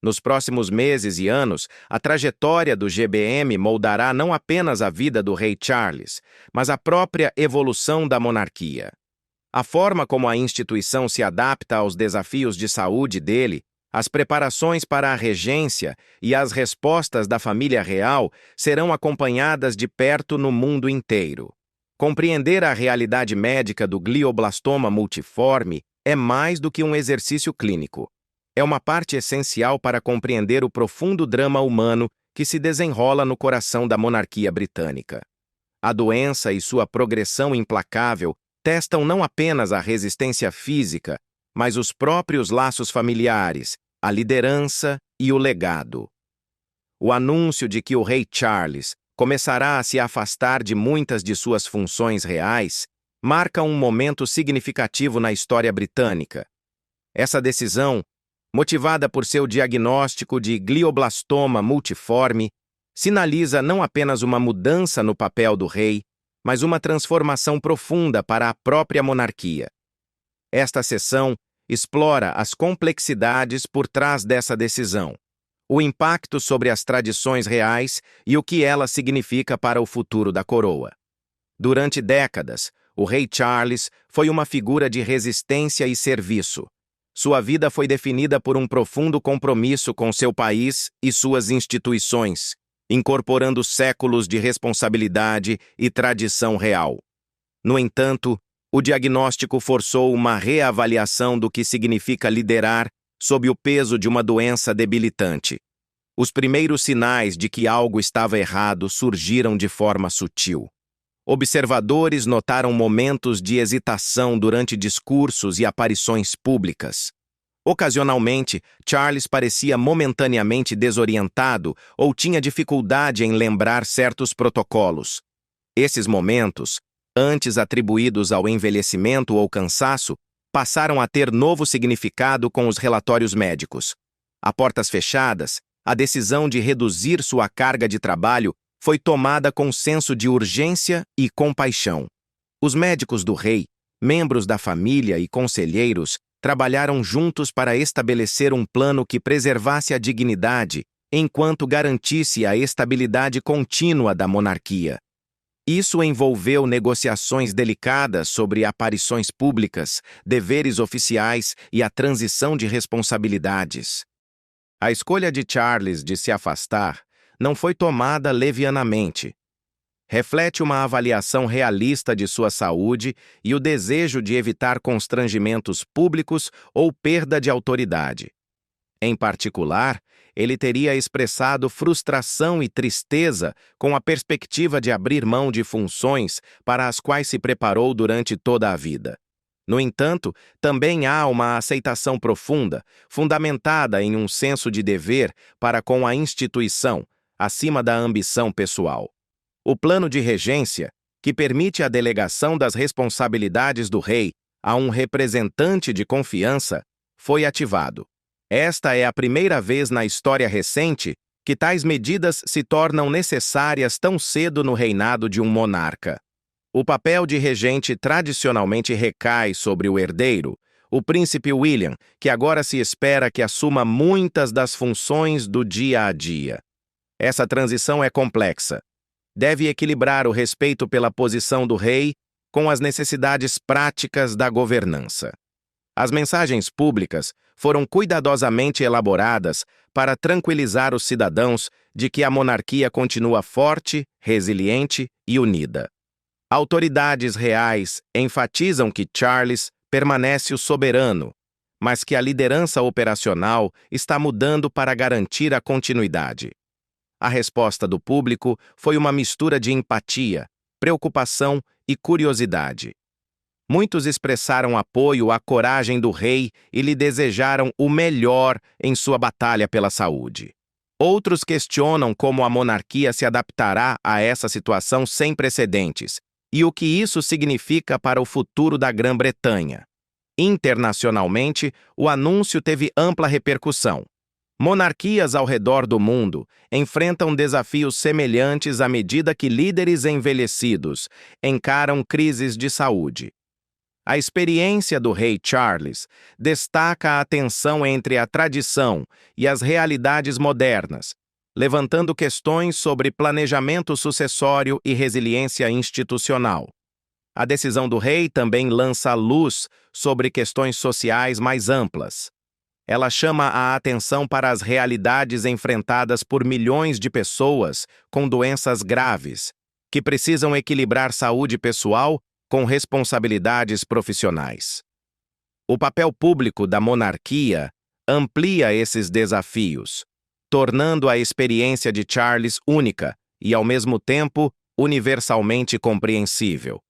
Nos próximos meses e anos, a trajetória do GBM moldará não apenas a vida do rei Charles, mas a própria evolução da monarquia. A forma como a instituição se adapta aos desafios de saúde dele, as preparações para a regência e as respostas da família real serão acompanhadas de perto no mundo inteiro. Compreender a realidade médica do glioblastoma multiforme é mais do que um exercício clínico. É uma parte essencial para compreender o profundo drama humano que se desenrola no coração da monarquia britânica. A doença e sua progressão implacável testam não apenas a resistência física, mas os próprios laços familiares, a liderança e o legado. O anúncio de que o rei Charles começará a se afastar de muitas de suas funções reais, marca um momento significativo na história britânica. Essa decisão, motivada por seu diagnóstico de glioblastoma multiforme, sinaliza não apenas uma mudança no papel do rei, mas uma transformação profunda para a própria monarquia. Esta sessão explora as complexidades por trás dessa decisão, o impacto sobre as tradições reais e o que ela significa para o futuro da coroa. Durante décadas, o rei Charles foi uma figura de resistência e serviço. Sua vida foi definida por um profundo compromisso com seu país e suas instituições, incorporando séculos de responsabilidade e tradição real. No entanto, o diagnóstico forçou uma reavaliação do que significa liderar sob o peso de uma doença debilitante. Os primeiros sinais de que algo estava errado surgiram de forma sutil. Observadores notaram momentos de hesitação durante discursos e aparições públicas. Ocasionalmente, Charles parecia momentaneamente desorientado ou tinha dificuldade em lembrar certos protocolos. Esses momentos, antes atribuídos ao envelhecimento ou cansaço, passaram a ter novo significado com os relatórios médicos. A portas fechadas, a decisão de reduzir sua carga de trabalho foi tomada com senso de urgência e compaixão. Os médicos do rei, membros da família e conselheiros trabalharam juntos para estabelecer um plano que preservasse a dignidade enquanto garantisse a estabilidade contínua da monarquia. Isso envolveu negociações delicadas sobre aparições públicas, deveres oficiais e a transição de responsabilidades. A escolha de Charles de se afastar não foi tomada levianamente. Reflete uma avaliação realista de sua saúde e o desejo de evitar constrangimentos públicos ou perda de autoridade. Em particular, ele teria expressado frustração e tristeza com a perspectiva de abrir mão de funções para as quais se preparou durante toda a vida. No entanto, também há uma aceitação profunda, fundamentada em um senso de dever para com a instituição, acima da ambição pessoal. O plano de regência, que permite a delegação das responsabilidades do rei a um representante de confiança, foi ativado. Esta é a primeira vez na história recente que tais medidas se tornam necessárias tão cedo no reinado de um monarca. O papel de regente tradicionalmente recai sobre o herdeiro, o príncipe William, que agora se espera que assuma muitas das funções do dia a dia. Essa transição é complexa. Deve equilibrar o respeito pela posição do rei com as necessidades práticas da governança. As mensagens públicas foram cuidadosamente elaboradas para tranquilizar os cidadãos de que a monarquia continua forte, resiliente e unida. Autoridades reais enfatizam que Charles permanece o soberano, mas que a liderança operacional está mudando para garantir a continuidade. A resposta do público foi uma mistura de empatia, preocupação e curiosidade. Muitos expressaram apoio à coragem do rei e lhe desejaram o melhor em sua batalha pela saúde. Outros questionam como a monarquia se adaptará a essa situação sem precedentes e o que isso significa para o futuro da Grã-Bretanha. Internacionalmente, o anúncio teve ampla repercussão. Monarquias ao redor do mundo enfrentam desafios semelhantes à medida que líderes envelhecidos encaram crises de saúde. A experiência do rei Charles destaca a tensão entre a tradição e as realidades modernas, levantando questões sobre planejamento sucessório e resiliência institucional. A decisão do rei também lança luz sobre questões sociais mais amplas. Ela chama a atenção para as realidades enfrentadas por milhões de pessoas com doenças graves, que precisam equilibrar saúde pessoal com responsabilidades profissionais. O papel público da monarquia amplia esses desafios, tornando a experiência de Charles única e, ao mesmo tempo, universalmente compreensível.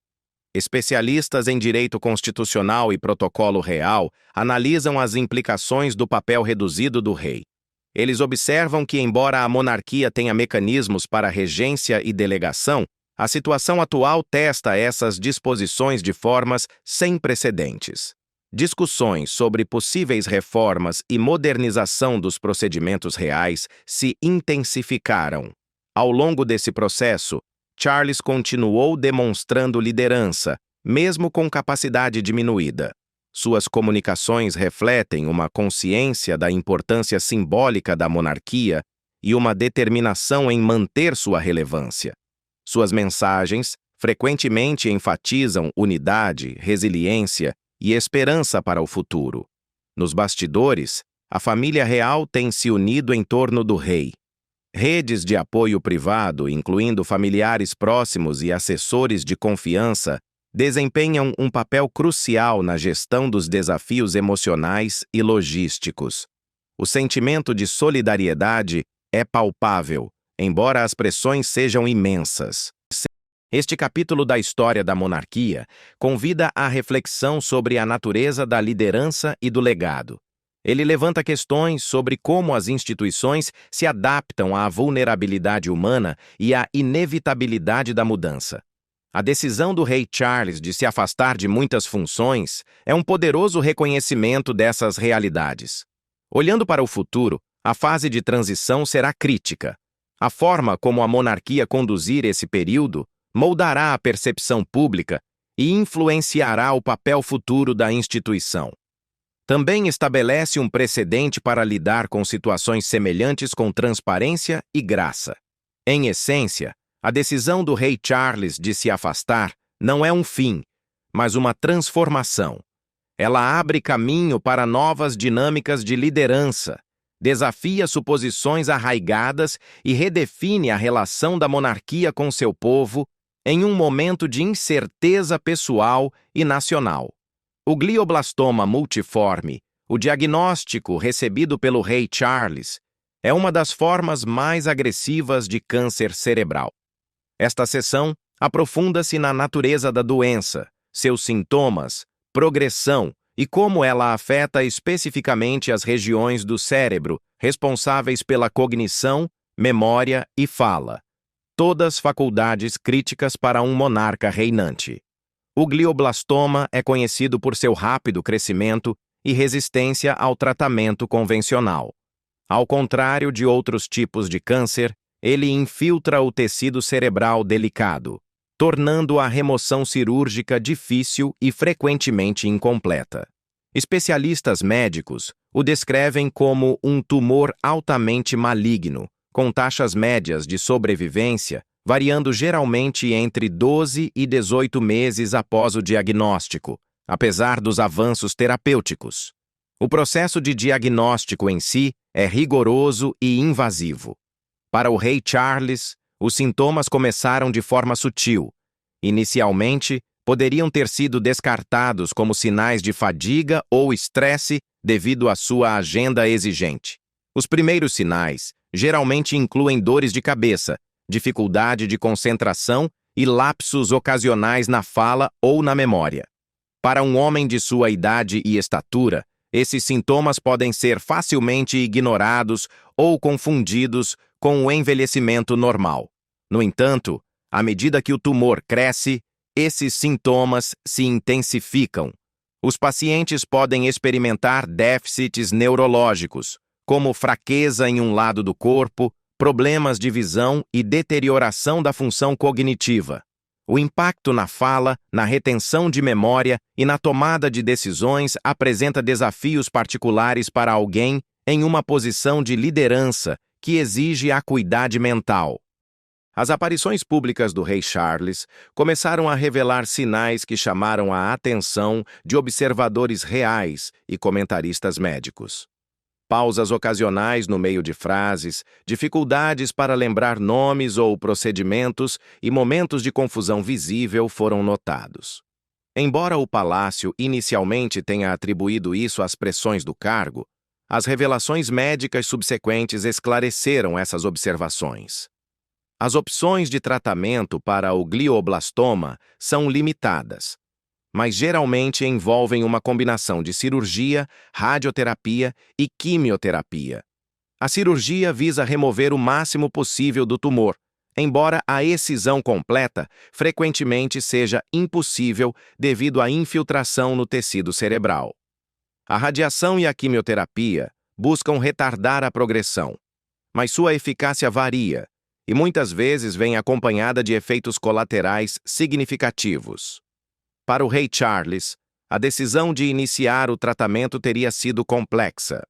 Especialistas em direito constitucional e protocolo real analisam as implicações do papel reduzido do rei. Eles observam que, embora a monarquia tenha mecanismos para regência e delegação, a situação atual testa essas disposições de formas sem precedentes. Discussões sobre possíveis reformas e modernização dos procedimentos reais se intensificaram. Ao longo desse processo, Charles continuou demonstrando liderança, mesmo com capacidade diminuída. Suas comunicações refletem uma consciência da importância simbólica da monarquia e uma determinação em manter sua relevância. Suas mensagens frequentemente enfatizam unidade, resiliência e esperança para o futuro. Nos bastidores, a família real tem se unido em torno do rei. Redes de apoio privado, incluindo familiares próximos e assessores de confiança, desempenham um papel crucial na gestão dos desafios emocionais e logísticos. O sentimento de solidariedade é palpável, embora as pressões sejam imensas. Este capítulo da história da monarquia convida à reflexão sobre a natureza da liderança e do legado. Ele levanta questões sobre como as instituições se adaptam à vulnerabilidade humana e à inevitabilidade da mudança. A decisão do rei Charles de se afastar de muitas funções é um poderoso reconhecimento dessas realidades. Olhando para o futuro, a fase de transição será crítica. A forma como a monarquia conduzir esse período moldará a percepção pública e influenciará o papel futuro da instituição. Também estabelece um precedente para lidar com situações semelhantes com transparência e graça. Em essência, a decisão do rei Charles de se afastar não é um fim, mas uma transformação. Ela abre caminho para novas dinâmicas de liderança, desafia suposições arraigadas e redefine a relação da monarquia com seu povo em um momento de incerteza pessoal e nacional. O glioblastoma multiforme, o diagnóstico recebido pelo rei Charles, é uma das formas mais agressivas de câncer cerebral. Esta sessão aprofunda-se na natureza da doença, seus sintomas, progressão e como ela afeta especificamente as regiões do cérebro responsáveis pela cognição, memória e fala. Todas faculdades críticas para um monarca reinante. O glioblastoma é conhecido por seu rápido crescimento e resistência ao tratamento convencional. Ao contrário de outros tipos de câncer, ele infiltra o tecido cerebral delicado, tornando a remoção cirúrgica difícil e frequentemente incompleta. Especialistas médicos o descrevem como um tumor altamente maligno, com taxas médias de sobrevivência variando geralmente entre 12 e 18 meses após o diagnóstico, apesar dos avanços terapêuticos. O processo de diagnóstico em si é rigoroso e invasivo. Para o rei Charles, os sintomas começaram de forma sutil. Inicialmente, poderiam ter sido descartados como sinais de fadiga ou estresse devido à sua agenda exigente. Os primeiros sinais geralmente incluem dores de cabeça, dificuldade de concentração e lapsos ocasionais na fala ou na memória. Para um homem de sua idade e estatura, esses sintomas podem ser facilmente ignorados ou confundidos com o envelhecimento normal. No entanto, à medida que o tumor cresce, esses sintomas se intensificam. Os pacientes podem experimentar déficits neurológicos, como fraqueza em um lado do corpo, problemas de visão e deterioração da função cognitiva. O impacto na fala, na retenção de memória e na tomada de decisões apresenta desafios particulares para alguém em uma posição de liderança que exige acuidade mental. As aparições públicas do rei Charles começaram a revelar sinais que chamaram a atenção de observadores reais e comentaristas médicos. Pausas ocasionais no meio de frases, dificuldades para lembrar nomes ou procedimentos e momentos de confusão visível foram notados. Embora o palácio inicialmente tenha atribuído isso às pressões do cargo, as revelações médicas subsequentes esclareceram essas observações. As opções de tratamento para o glioblastoma são limitadas, mas geralmente envolvem uma combinação de cirurgia, radioterapia e quimioterapia. A cirurgia visa remover o máximo possível do tumor, embora a excisão completa frequentemente seja impossível devido à infiltração no tecido cerebral. A radiação e a quimioterapia buscam retardar a progressão, mas sua eficácia varia e muitas vezes vem acompanhada de efeitos colaterais significativos. Para o rei Charles, a decisão de iniciar o tratamento teria sido complexa.